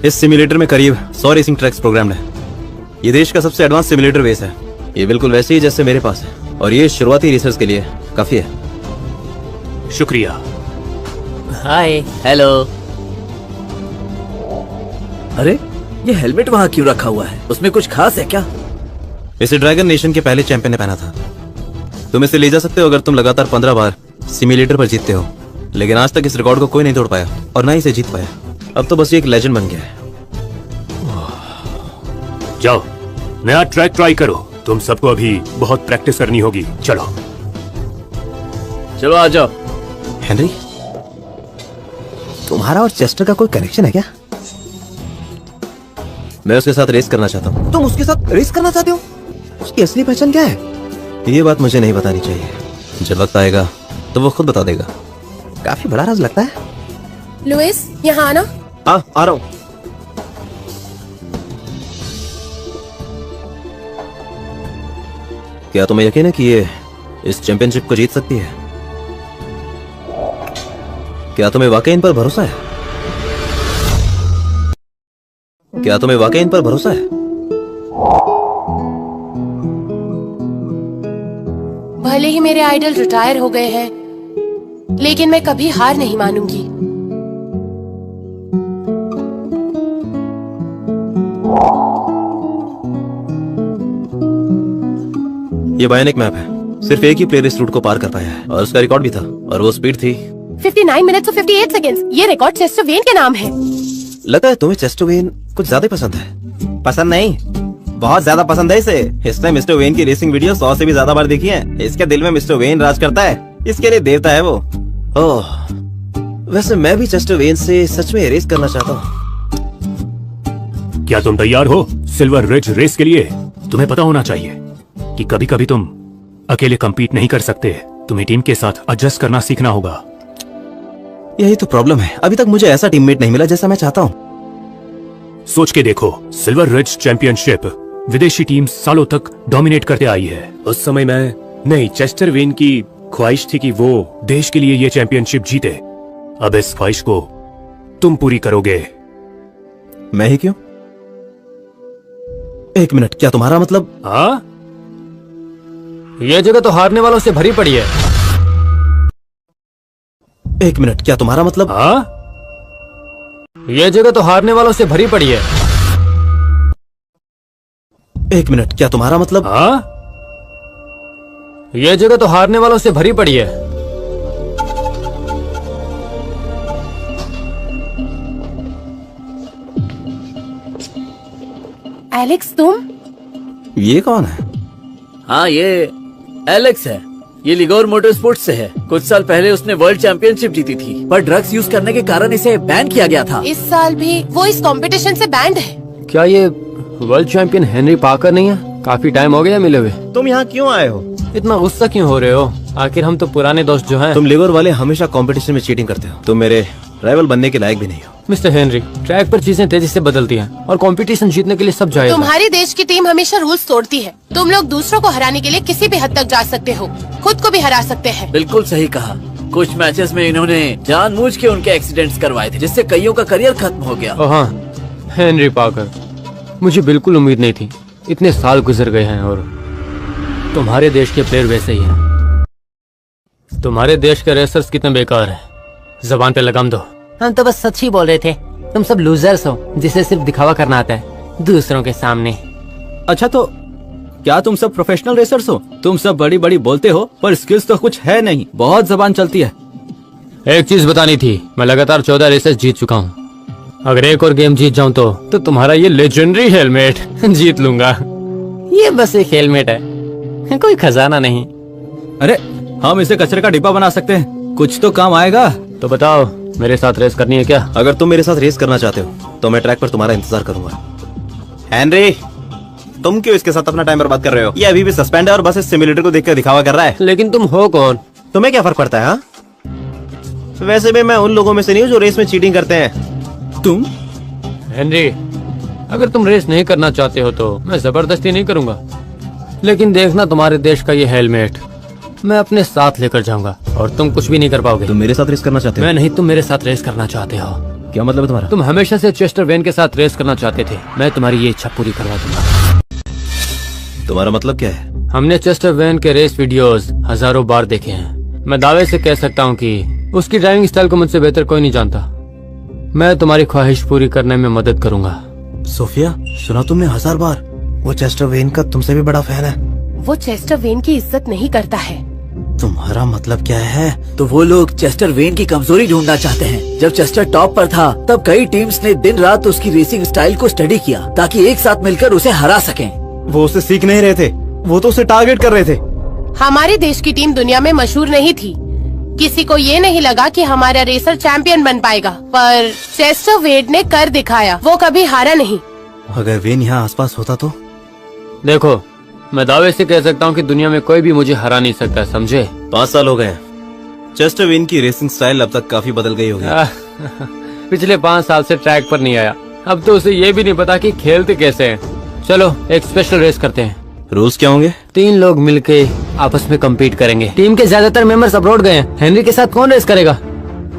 इस सिमुलेटर में करीब 100 रेसिंग ट्रैक्स प्रोग्राम्ड है। ये देश का सबसे एडवांस सिमुलेटर बेस है। ये बिल्कुल वैसे ही जैसे मेरे पास है और ये शुरुआती रिसर्च के लिए काफी है। शुक्रिया। हाय, हेलो। अरे, ये हेलमेट वहाँ क्यों रखा हुआ है? उसमें कुछ खास है क्या? इसे ड्रैगन नेशन के पहले चैंपियन ने पहना था। तुम इसे ले जा सकते हो अगर तुम लगातार 15 बार सिमुलेटर पर जीतते हो। लेकिन आज तक इस रिकॉर्ड को कोई नहीं तोड़ पाया और ना ही इसे जीत पाया। अब तो बस ये एक लेजेंड बन गया है। जाओ, नया ट्रैक ट्राई करो। तुम सबको अभी बहुत प्रैक्टिस करनी होगी। चलो चलो आ जाओ। हेनरी, तुम्हारा और चेस्टर का कोई कनेक्शन है क्या? मैं उसके साथ रेस करना चाहता हूँ। तुम उसके साथ रेस करना चाहते हो? उसकी असली पहचान क्या है? ये बात मुझे नहीं बतानी चाहिए। जब वक्त आएगा तो वो खुद बता देगा। काफी बड़ा राज लगता है। लुइस, यहाँ आना। आ रहा हूँ। क्या तुम्हें यकीन है कि ये इस चैंपियनशिप को जीत सकती है? क्या तुम्हें वाकई इन पर भरोसा है? क्या तुम्हें वाकई इन पर भरोसा है? भले ही मेरे आइडल रिटायर हो गए हैं, लेकिन मैं कभी हार नहीं मानूंगी। ये बायोनिक मैप है। सिर्फ एक ही प्लेयर इस रूट को पार कर पाया है और उसका रिकॉर्ड भी था, और वो स्पीड थी 59 मिनट्स और 58 सेकंड्स। ये रिकॉर्ड चेस्टर वेन के नाम है। लगता है तुम्हें चेस्टर वेन कुछ ज्यादा पसंद है। पसंद नहीं, बहुत ज्यादा पसंद है इसे। इसने मिस्टर वेन की रेसिंग वीडियो 100 से भी ज्यादा बार देखी है। इसके दिल में मिस्टर वेन राज करता है, इसके लिए देवता है वो। ओह, वैसे मैं भी चेस्टर वेन से सच में रेस करना चाहता हूँ। क्या तुम तैयार हो सिल्वर रिज रेस के लिए? तुम्हें पता होना चाहिए कि कभी कभी तुम अकेले compete नहीं कर सकते। तुम्हें टीम के साथ एडजस्ट करना सीखना होगा। यही तो प्रॉब्लम है, अभी तक मुझे ऐसा टीममेट नहीं मिला जैसा मैं चाहता हूँ। सोच के देखो, सिल्वर रिज चैंपियनशिप विदेशी टीम सालों तक डोमिनेट करते आई है। उस समय मैं नहीं, चेस्टर वेन की ख्वाहिश थी कि वो देश के लिए ये चैंपियनशिप जीते। अब इस ख्वाहिश को तुम पूरी करोगे। मैं ही क्यों? एक मिनट, क्या तुम्हारा मतलब? हाँ, ये जगह तो हारने वालों से भरी पड़ी है। एक मिनट, क्या तुम्हारा मतलब? हाँ, ये जगह तो हारने वालों से भरी पड़ी है। एक मिनट, क्या तुम्हारा मतलब? हाँ, ये जगह तो हारने वालों से भरी पड़ी है। एलेक्स, तुम? ये कौन है? हाँ, ये एलेक्स है। ये लिगोर मोटर स्पोर्ट्स से है। कुछ साल पहले उसने वर्ल्ड चैंपियनशिप जीती थी, पर ड्रग्स यूज करने के कारण इसे बैन किया गया था। इस साल भी वो इस कंपटीशन से बैंड है। क्या ये वर्ल्ड चैंपियन हेनरी पाकर नहीं है? काफी टाइम हो गया मिले हुए। तुम यहाँ क्यों आए हो? इतना गुस्सा क्यों हो रहे हो? आखिर हम तो पुराने दोस्त जो हैं। तुम लिगोर वाले हमेशा कंपटीशन में चीटिंग करते हो। तुम मेरे राइवल बनने के लायक भी नहीं हो। मिस्टर हेनरी, ट्रैक पर चीजें तेजी से बदलती हैं और कंपटीशन जीतने के लिए सब जायज है। तुम्हारी देश की टीम हमेशा रूल्स तोड़ती है। तुम लोग दूसरों को हराने के लिए किसी भी हद तक जा सकते हो, खुद को भी हरा सकते हैं। बिल्कुल सही कहा। कुछ मैचेस में इन्होंने जानबूझ के उनके एक्सीडेंट्स करवाए थे, जिससे कईयों का करियर खत्म हो गया। हाँ, हेनरी पाकर, मुझे बिल्कुल उम्मीद नहीं थी। इतने साल गुजर गए हैं और तुम्हारे देश के प्लेयर वैसे ही हैं। तुम्हारे देश के रेसर्स कितने बेकार हैं। जबान पे लगाम दो। हम तो बस सच ही बोल रहे थे। तुम सब लूजर्स हो जिसे सिर्फ दिखावा करना आता है दूसरों के सामने। अच्छा, तो क्या तुम सब प्रोफेशनल रेसर्स हो? तुम सब बड़ी बड़ी बोलते हो, पर स्किल्स तो कुछ है नहीं। बहुत जबान चलती है। एक चीज बतानी थी, मैं लगातार 14 रेसेस जीत चुका हूँ। अगर एक और गेम जीत जाऊं तो तुम्हारा ये लेजेंडरी हेलमेट जीत लूंगा। ये बस एक हेलमेट है, कोई खजाना नहीं। अरे, हम इसे कचरे का डिब्बा बना सकते हैं, कुछ तो काम आएगा। तो बताओ, मेरे साथ रेस करनी है क्या? अगर तुम मेरे साथ रेस करना चाहते हो तो मैं ट्रैक पर तुम्हारा इंतजार करूंगा। हेनरी, तुम क्यों इसके साथ अपना टाइम बर्बाद कर रहे हो? ये अभी भी सस्पेंड है और बस इस सिमुलेटर को देखकर दिखावा कर रहा है। लेकिन तुम हो कौन? तुम्हें क्या फर्क पड़ता है? हाँ, वैसे भी मैं उन लोगों में से नहीं हूँ जो रेस में चीटिंग करते हैं। तुम? हेनरी, अगर तुम रेस नहीं करना चाहते हो तो मैं जबरदस्ती नहीं करूंगा। लेकिन देखना, तुम्हारे देश का ये हेलमेट मैं अपने साथ लेकर जाऊंगा और तुम कुछ भी नहीं कर पाओगे। तुम मेरे साथ रेस करना चाहते हो? मैं नहीं, तुम मेरे साथ रेस करना चाहते हो। क्या मतलब है तुम्हारा? तुम हमेशा से चेस्टर वेन के साथ रेस करना चाहते थे। मैं तुम्हारी ये इच्छा पूरी करवा दूंगा। तुम्हारा मतलब क्या है? हमने चेस्टर वेन के रेस वीडियोस हजारों बार देखे हैं। मैं दावे से कह सकता हूँ कि उसकी ड्राइविंग स्टाइल को मुझसे बेहतर कोई नहीं जानता। मैं तुम्हारी ख्वाहिश पूरी करने में मदद करूंगा। सोफिया, सुना तुमने 1000 बार, वो चेस्टर वेन का तुमसे भी बड़ा फैन है। वो चेस्टर वेन की इज्जत नहीं करता है। तुम्हारा मतलब क्या है? तो वो लोग चेस्टर वेन की कमजोरी ढूंढना चाहते हैं। जब चेस्टर टॉप पर था, तब कई टीम्स ने दिन रात उसकी रेसिंग स्टाइल को स्टडी किया ताकि एक साथ मिलकर उसे हरा सकें। वो उसे सीख नहीं रहे थे, वो तो उसे टारगेट कर रहे थे। हमारे देश की टीम दुनिया में मशहूर नहीं थी। किसी को ये नहीं लगा कि हमारा रेसर चैंपियन बन पाएगा, पर चेस्टर वेन ने कर दिखाया। वो कभी हारा नहीं। अगर वेन यहाँ आसपास होता तो? देखो, मैं दावे से कह सकता हूँ कि दुनिया में कोई भी मुझे हरा नहीं सकता, समझे? 5 साल हो गए। चेस्टर वेन की रेसिंग स्टाइल अब तक काफी बदल गई होगी। पिछले 5 साल से ट्रैक पर नहीं आया। अब तो उसे ये भी नहीं पता कि खेलते कैसे हैं। चलो एक स्पेशल रेस करते हैं। रूल्स क्या होंगे? 3 लोग मिलके आपस में कम्पीट करेंगे। टीम के ज्यादातर मेंबर्स अब्रॉड गए हैं। हेनरी के साथ कौन रेस करेगा?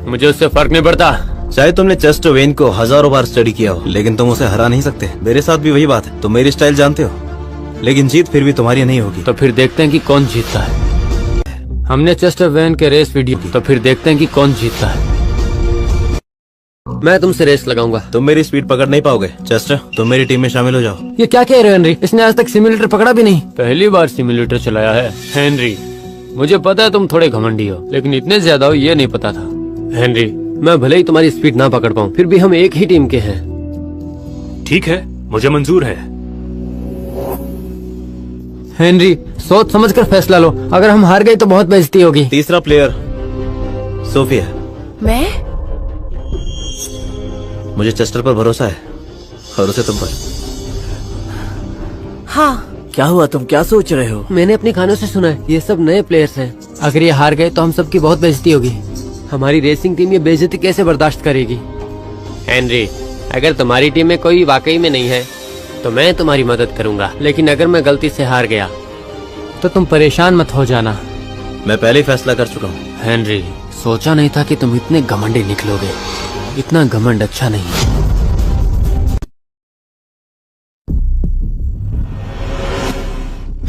मुझे उससे फर्क नहीं पड़ता। चाहे तुमने चेस्टर वेन को हजारों बार स्टडी किया हो, लेकिन तुम उसे हरा नहीं सकते। मेरे साथ भी वही बात है। तुम मेरी स्टाइल जानते हो, लेकिन जीत फिर भी तुम्हारी नहीं होगी। तो फिर देखते हैं कि कौन जीतता है। हमने चेस्टर वेन के रेस वीडियो की, तो फिर देखते हैं कि कौन जीतता है। मैं तुमसे रेस लगाऊंगा। तुम मेरी स्पीड पकड़ नहीं पाओगे। चेस्टर, तुम मेरी टीम में शामिल हो जाओ। ये क्या कह रहे हो हेनरी? इसने आज तक सिमुलेटर पकड़ा भी नहीं। पहली बार सिमुलेटर चलाया है। हेनरी, मुझे पता है तुम थोड़े घमंडी हो, लेकिन इतने ज्यादा हो ये नहीं पता था। हेनरी, मैं भले ही तुम्हारी स्पीड ना पकड़ पाऊँ, फिर भी हम एक ही टीम के हैं। ठीक है, मुझे मंजूर है। हेनरी, सोच समझकर फैसला लो। अगर हम हार गए तो बहुत बेइज्जती होगी। तीसरा प्लेयर सोफिया। मैं? मुझे चेस्टर पर भरोसा है और उसे तुम पर। हाँ। क्या हुआ? तुम क्या सोच रहे हो? मैंने अपने कानों से सुना है, ये सब नए प्लेयर्स हैं। अगर ये हार गए तो हम सबकी बहुत बेइज्जती होगी। हमारी रेसिंग टीम ये बेइज्जती कैसे बर्दाश्त करेगी? हेनरी, अगर तुम्हारी टीम में कोई वाकई में नहीं है तो मैं तुम्हारी मदद करूंगा, लेकिन अगर मैं गलती से हार गया तो तुम परेशान मत हो जाना। मैं पहले ही फैसला कर चुका हूँ। हेनरी, सोचा नहीं था कि तुम इतने घमंडी निकलोगे। इतना घमंड अच्छा नहीं है।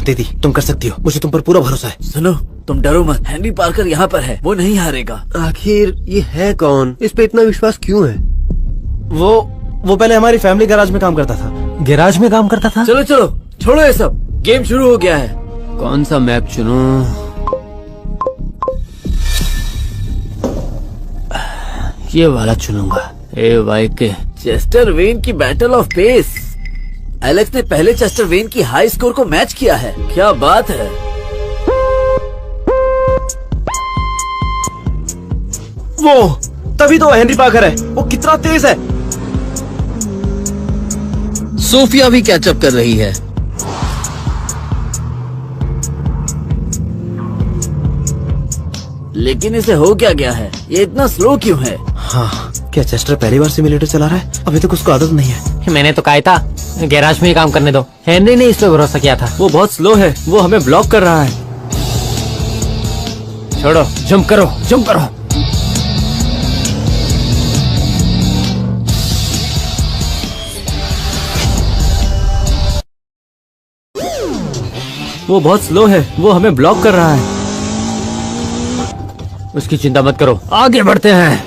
दीदी, तुम कर सकती हो। मुझे तुम पर पूरा भरोसा है। सुनो, तुम डरो मत। हेनरी पार्कर यहाँ पर है, वो नहीं हारेगा। आखिर ये है कौन? इस पे इतना विश्वास क्यों है? वो पहले हमारी फैमिली गैराज में काम करता था। गैराज में काम करता था? चलो चलो, छोड़ो ये सब, गेम शुरू हो गया है। कौन सा मैप चुनूं? ये वाला चुनूंगा। के चेस्टर वेन की बैटल ऑफ पेस। एलेक्स ने पहले चेस्टर वेन की हाई स्कोर को मैच किया है। क्या बात है। वो तभी तो हेनरी पार्कर है। वो कितना तेज है। सोफिया भी कैचअप कर रही है। लेकिन इसे हो क्या गया है? ये इतना स्लो क्यों है? हाँ, क्या चेस्टर पहली बार सिमुलेटर चला रहा है? अभी तक उसको आदत नहीं है। मैंने तो कहा था गैराज में ही काम करने दो। हेनरी ने इस पे भरोसा किया था। वो बहुत स्लो है, वो हमें ब्लॉक कर रहा है। छोड़ो, जंप करो, जंप करो। वो बहुत स्लो है, वो हमें ब्लॉक कर रहा है। उसकी चिंता मत करो, आगे बढ़ते हैं।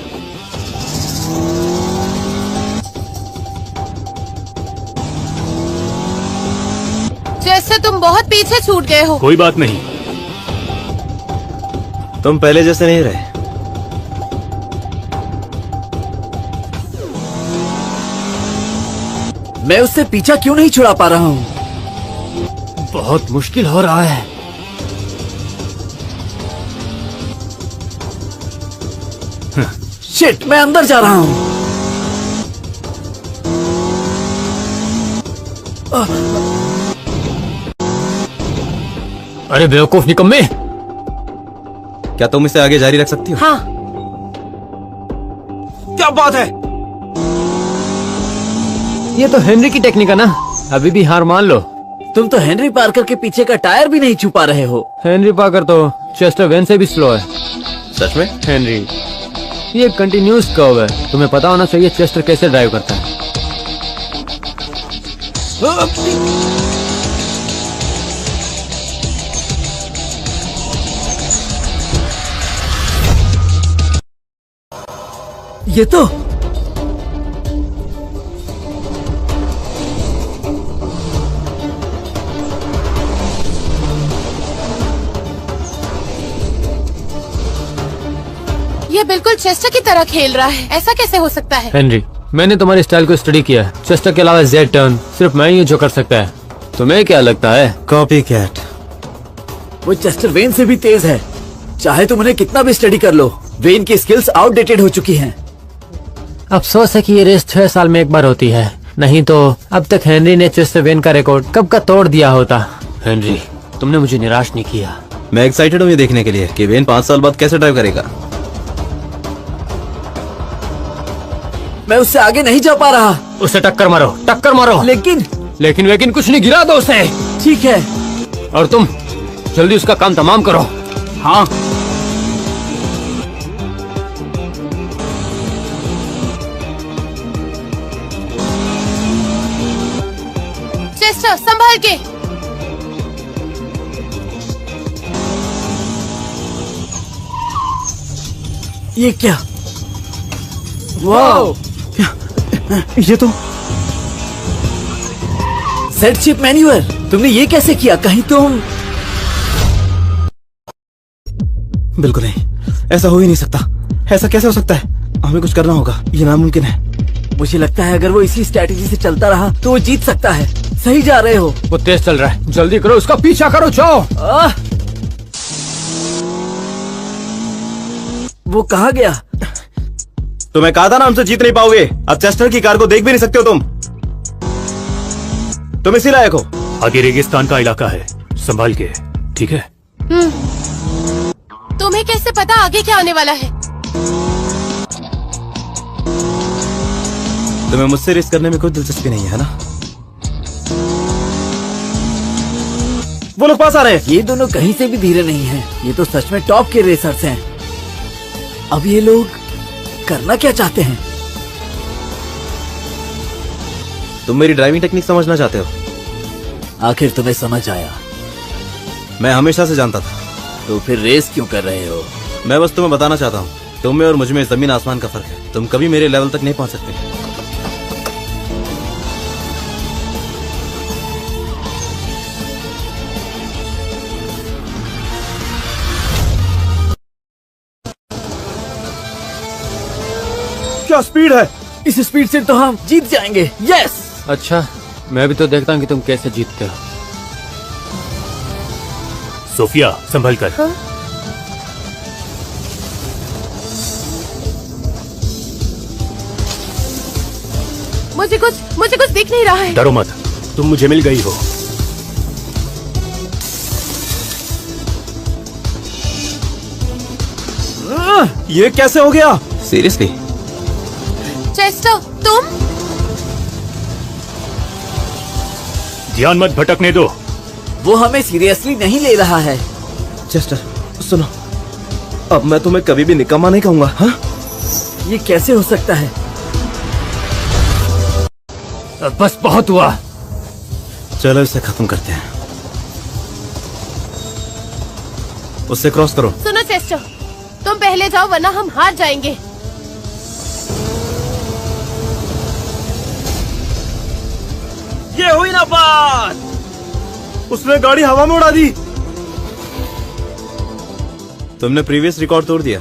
जैसे तुम बहुत पीछे छूट गए हो। कोई बात नहीं। तुम पहले जैसे नहीं रहे। मैं उससे पीछा क्यों नहीं छुड़ा पा रहा हूँ? बहुत मुश्किल हो रहा है। शिट, मैं अंदर जा रहा हूँ। अरे बेवकूफ निकम्मे! क्या तुम इसे आगे जारी रख सकती हो? हाँ। क्या बात है। ये तो हेनरी की टेक्निक है ना। अभी भी हार मान लो। तुम तो हेनरी पार्कर के पीछे का टायर भी नहीं छुपा रहे हो। हेनरी पार्कर तो चेस्टर वेन से भी स्लो है। सच में? हेनरी, ये कंटिन्यूस कर्व है। तुम्हें पता होना चाहिए चेस्टर कैसे ड्राइव करता है। ये तो ये बिल्कुल चेस्टर की तरह खेल रहा है। ऐसा कैसे हो सकता है? हेनरी, मैंने तुम्हारी स्टाइल को स्टडी किया है। चेस्टर के अलावा जेड टर्न सिर्फ मैं ही हूं जो कर सकता है। तुम्हें क्या लगता है? Copy cat. वो चेस्टर वेन से भी तेज है। चाहे तुम उन्हें कितना भी स्टडी कर लो, वेन की स्किल्स आउटडेटेड हो चुकी हैं। अफसोस है कि ये रेस 6 साल में एक बार होती है, नहीं तो अब तक हेनरी ने चेस्टर वेन का रिकॉर्ड कब का तोड़ दिया होता। हेनरी, तुमने मुझे निराश नहीं किया। मैं एक्साइटेड हूँ ये देखने के लिए कि वेन 5 साल बाद कैसे ड्राइव करेगा। मैं उससे आगे नहीं जा पा रहा। उसे टक्कर मारो, टक्कर मारो। लेकिन लेकिन कुछ नहीं, गिरा दो उसे। ठीक है, और तुम जल्दी उसका काम तमाम करो। हाँ। चेस्टर संभाल के। ये क्या? वाओ! ये तो सेट शिप मैन्यूअल। तुमने ये कैसे किया? कहीं तुम... बिल्कुल नहीं, ऐसा हो ही नहीं सकता। ऐसा कैसे हो सकता है? हमें कुछ करना होगा, ये नामुमकिन है। मुझे लगता है अगर वो इसी स्ट्रेटेजी से चलता रहा तो वो जीत सकता है। सही जा रहे हो। वो तेज चल रहा है, जल्दी करो, उसका पीछा करो। जाओ। वो कहाँ गया? तुम्हें कहा था ना हमसे जीत नहीं पाओगे। अब चेस्टर की कार को देख भी नहीं सकते हो तुम इसी लायक हो। आगे रेगिस्तान का इलाका है, संभाल के, ठीक है? तुम्हें कैसे पता आगे क्या आने वाला है? तुम्हें मुझसे रेस करने में कोई दिलचस्पी नहीं है ना? वो लोग पास आ रहे हैं। ये दोनों कहीं से भी धीरे नहीं हैं। ये तो सच में टॉप के रेसर्स हैं। अब ये लोग करना क्या चाहते हैं? तुम मेरी ड्राइविंग टेक्निक समझना चाहते हो? आखिर तुम्हें समझ आया? मैं हमेशा से जानता था। तो फिर रेस क्यों कर रहे हो? मैं बस तुम्हें बताना चाहता हूँ, तुम में और मुझ में जमीन आसमान का फर्क है। तुम कभी मेरे लेवल तक नहीं पहुँच सकते। क्या स्पीड है! इस स्पीड से तो हम जीत जाएंगे। यस। अच्छा, मैं भी तो देखता हूँ कि तुम कैसे जीतते हो। सोफिया, संभल कर। हाँ? मुझे कुछ दिख नहीं रहा है। डरो मत, तुम मुझे मिल गई हो। ये कैसे हो गया? सीरियसली? चेस्टर, तुम? ध्यान मत भटकने दो। वो हमें सीरियसली नहीं ले रहा है। चेस्टर, सुनो, अब मैं तुम्हें कभी भी निकम्मा नहीं कहूंगा। हाँ? ये कैसे हो सकता है? बस बहुत हुआ। चलो इसे खत्म करते हैं। उससे क्रॉस करो। सुनो चेस्टर, तुम पहले जाओ वरना हम हार जाएंगे। ये हुई ना बात। उसने गाड़ी हवा में उड़ा दी। तुमने प्रीवियस रिकॉर्ड तोड़ दिया।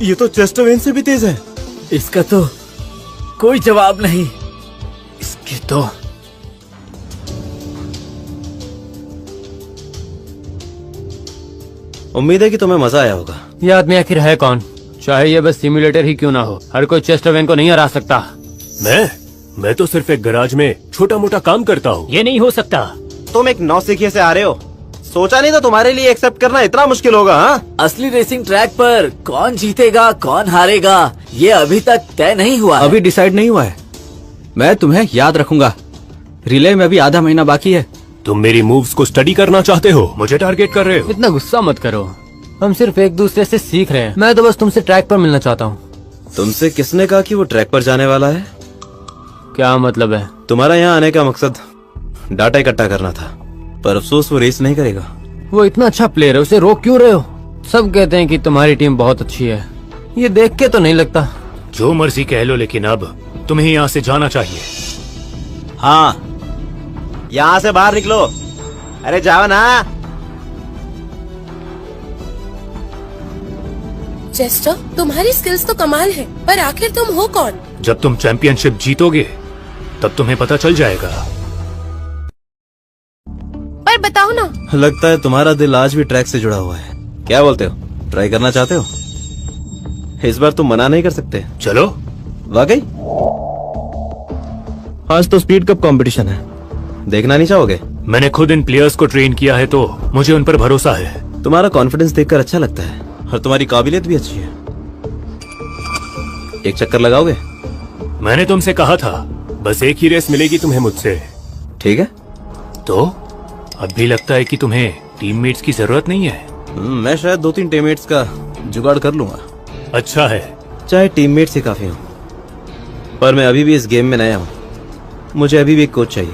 ये तो चेस्टर वेन से भी तेज है। इसका तो कोई जवाब नहीं। इसकी तो उम्मीद है कि तुम्हें मजा आया होगा। ये आदमी आखिर है कौन? चाहे ये बस सिम्युलेटर ही क्यों ना हो, हर कोई चेस्टर वेन को नहीं हरा सकता। मैं तो सिर्फ एक गैराज में छोटा मोटा काम करता हूँ। ये नहीं हो सकता। तुम एक नौसिखिए से आ रहे हो। सोचा नहीं था तुम्हारे लिए एक्सेप्ट करना इतना मुश्किल होगा। हाँ? असली रेसिंग ट्रैक पर कौन जीतेगा कौन हारेगा ये अभी तक तय नहीं हुआ है। अभी डिसाइड नहीं हुआ है। मैं तुम्हें याद रखूंगा। रिले में अभी आधा महीना बाकी है। तुम मेरी मूव्स को स्टडी करना चाहते हो, मुझे टारगेट कर रहे हो। इतना गुस्सा मत करो, हम सिर्फ एक दूसरे से सीख रहे हैं। मैं तो बस तुमसे ट्रैक पर मिलना चाहता हूँ। तुमसे किसने कहा कि वो ट्रैक पर जाने वाला है? क्या मतलब है? तुम्हारा यहाँ आने का मकसद डाटा इकट्ठा करना था, पर अफसोस वो रेस नहीं करेगा। वो इतना अच्छा प्लेयर है, उसे रोक क्यों रहे हो? सब कहते हैं कि तुम्हारी टीम बहुत अच्छी है, ये देख के तो नहीं लगता। जो मर्जी कह लो, लेकिन अब तुम्हें यहाँ से जाना चाहिए। हाँ, यहाँ से बाहर निकलो। अरे जाओ ना। चेस्टर, तुम्हारी स्किल्स तो कमाल है, पर आखिर तुम हो कौन? जब तुम चैंपियनशिप जीतोगे तब तुम्हें पता चल जाएगा। पर बताओ ना। लगता है तुम्हारा दिल आज भी ट्रैक से जुड़ा हुआ है। क्या बोलते हो, ट्राई करना चाहते हो? इस बार तुम मना नहीं कर सकते। चलो। वाकई? आज तो स्पीड कप कंपटीशन है, देखना नहीं चाहोगे? मैंने खुद इन प्लेयर्स को ट्रेन किया है तो मुझे उन पर भरोसा है। तुम्हारा कॉन्फिडेंस देखकर अच्छा लगता है और तुम्हारी काबिलियत भी अच्छी है। एक चक्कर लगाओगे? मैंने तुमसे कहा था बस एक ही रेस मिलेगी तुम्हें मुझसे। ठीक है, तो अब भी लगता है कि तुम्हें टीममेट्स की जरूरत नहीं है। मैं शायद 2-3 टीममेट्स का जुगाड़ कर लूंगा। अच्छा है। चाहे टीममेट्स ही काफी हो, पर मैं अभी भी इस गेम में नया हूँ। मुझे अभी भी एक कोच चाहिए।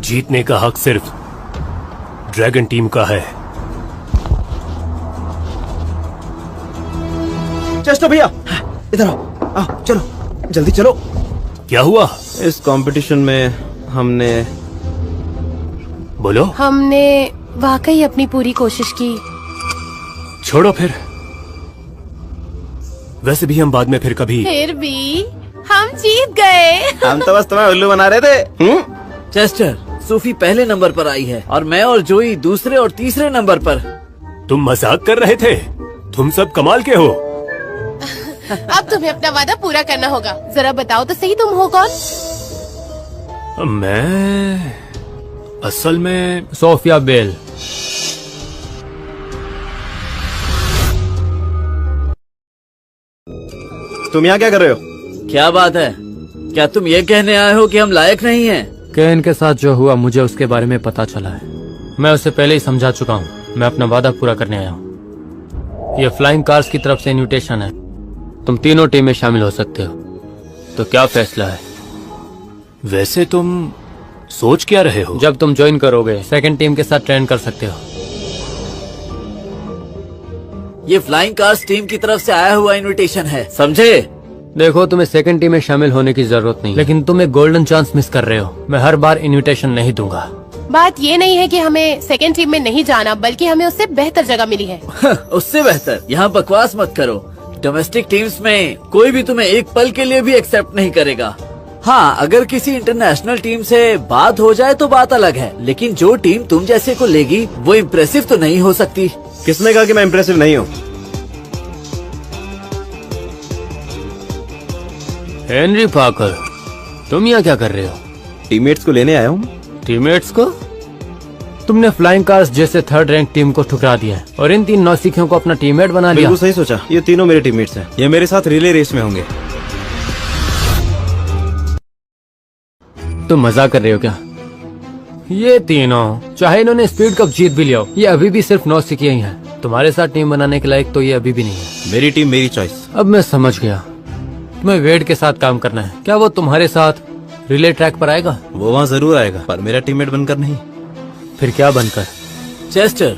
जीतने का हक सिर्फ ड्रैगन टीम का है। चेस्टर भैया, इधर आओ, चलो जल्दी चलो। क्या हुआ? इस कंपटीशन में हमने बोलो। हमने वाकई अपनी पूरी कोशिश की। छोड़ो फिर, वैसे भी हम बाद में फिर कभी। फिर भी हम जीत गए। हम तो बस तुम्हें उल्लू बना रहे थे। चेस्टर, सोफी पहले नंबर पर आई है और मैं और जोई दूसरे और तीसरे नंबर पर। तुम मजाक कर रहे थे? तुम सब कमाल के हो। अब तुम्हें अपना वादा पूरा करना होगा। जरा बताओ तो सही, तुम हो कौन? मैं असल में सोफिया बेल। तुम यहाँ क्या कर रहे हो? क्या बात है? क्या तुम ये कहने आए हो कि हम लायक नहीं हैं? केन के साथ जो हुआ मुझे उसके बारे में पता चला है। मैं उसे पहले ही समझा चुका हूँ। मैं अपना वादा पूरा करने आया हूँ। ये फ्लाइंग कार्स की तरफ से इनविटेशन है। तुम तीनों टीम में शामिल हो सकते हो। तो क्या फैसला है? वैसे तुम सोच क्या रहे हो? जब तुम ज्वाइन करोगे सेकंड टीम के साथ ट्रेन कर सकते हो। ये फ्लाइंग कार्स टीम की तरफ से आया हुआ इनविटेशन है, समझे? देखो, तुम्हें सेकंड टीम में शामिल होने की जरूरत नहीं, लेकिन तुम एक गोल्डन चांस मिस कर रहे हो। मैं हर बार इनविटेशन नहीं दूंगा। बात ये नहीं है कि हमें सेकंड टीम में नहीं जाना, बल्कि हमें उससे बेहतर जगह मिली है। उससे बेहतर? यहाँ बकवास मत करो। डोमेस्टिक टीम्स में कोई भी तुम्हें एक पल के लिए भी एक्सेप्ट नहीं करेगा। हाँ, अगर किसी इंटरनेशनल टीम से बात हो जाए तो बात अलग है, लेकिन जो टीम तुम जैसे को लेगी वो इम्प्रेसिव तो नहीं हो सकती। किसने कहा कि मैं इम्प्रेसिव नहीं हूँ? हेनरी पार्कर, तुम यहाँ क्या कर रहे हो? टीममेट्स को लेने आया हूँ। टीममेट्स को? तुमने फ्लाइंग कार्स जैसे थर्ड रैंक टीम को ठुकरा दिया है और इन 3 नौसिखियों को अपना टीममेट बना लिया। बिल्कुल सही सोचा। ये तीनों मेरे टीममेट्स हैं। ये मेरे साथ रिले रेस में होंगे। तुम मजाक कर रहे हो क्या? ये तीनों, चाहे इन्होंने स्पीड कप जीत भी लिया हो, ये अभी भी सिर्फ नौसिखियां ही हैं। तुम्हारे साथ टीम बनाने के लायक तो ये अभी भी नहीं है। मेरी टीम, मेरी चॉइस। अब मैं समझ गया। तुम्हें वेड के साथ काम करना है। क्या वो तुम्हारे साथ रिले ट्रैक पर आएगा? वो वहाँ जरूर आएगा, पर मेरा टीममेट बनकर नहीं। फिर क्या बनकर? चेस्टर,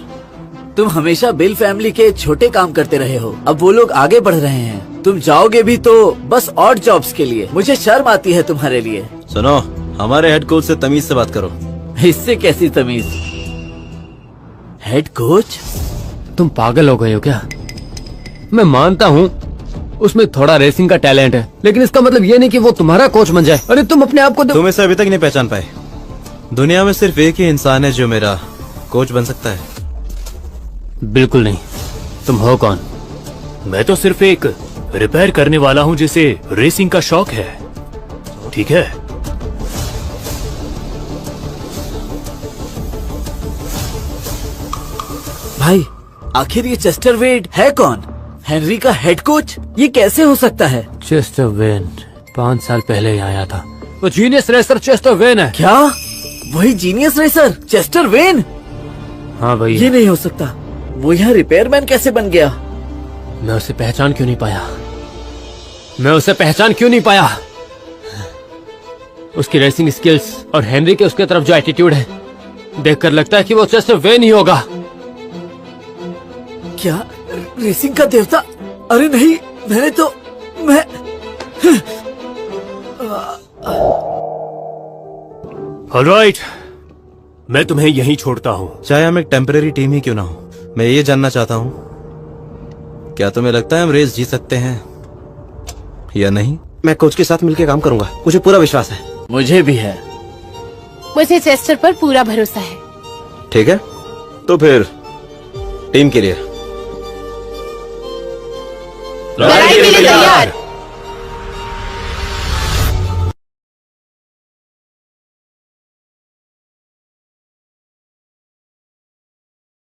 तुम हमेशा बिल फैमिली के छोटे काम करते रहे हो। अब वो लोग आगे बढ़ रहे हैं, तुम जाओगे भी तो बस ऑड जॉब्स के लिए। मुझे शर्म आती है तुम्हारे लिए। सुनो, हमारे हेड कोच से तमीज से बात करो। इससे कैसी तमीज? Head coach? तुम पागल हो गए हो क्या? मैं मानता हूँ उसमें थोड़ा रेसिंग का टैलेंट है, लेकिन इसका मतलब ये नहीं कि वो तुम्हारा कोच बन जाए। अरे तुम अपने आप को तुम इसे अभी तक नहीं पहचान पाए। दुनिया में सिर्फ एक ही इंसान है जो मेरा कोच बन सकता है। बिल्कुल नहीं। तुम हो कौन? मैं तो सिर्फ एक रिपेयर करने वाला हूँ जिसे रेसिंग का शौक है, ठीक है? भाई, आखिर ये चेस्टर वेड है कौन? हेनरी का हेड कोच? ये कैसे हो सकता है? चेस्टर वेन 5 साल पहले ही आया था। वो जीनियस रेसर चेस्टर वेन है। क्या? वही जीनियस रेसर चेस्टर वेन? हाँ भाई। ये नहीं हो सकता। वो यहाँ रिपेयरमैन कैसे बन गया? मैं उसे पहचान क्यों नहीं पाया? उसकी रेसिंग स्किल्स और हेनरी के उसके तरफ जो एटीट्यूड है, देखकर लगता है कि वो चेस्टर वेन ही होगा। क्या? रेसिंग का देवता? अरे नहीं, मैं ऑलराइट, मैं तुम्हें यहीं छोड़ता हूँ। चाहे हम एक टेम्परेरी टीम ही क्यों ना हो। मैं ये जानना चाहता हूँ, क्या तुम्हें लगता है हम रेस जीत सकते हैं या नहीं? मैं कोच के साथ मिलकर काम करूंगा, मुझे पूरा विश्वास है। मुझे भी है। मुझे चेस्टर पर पूरा भरोसा है। ठीक है, तो फिर टीम के लिए लड़ाई के लिए तैयार।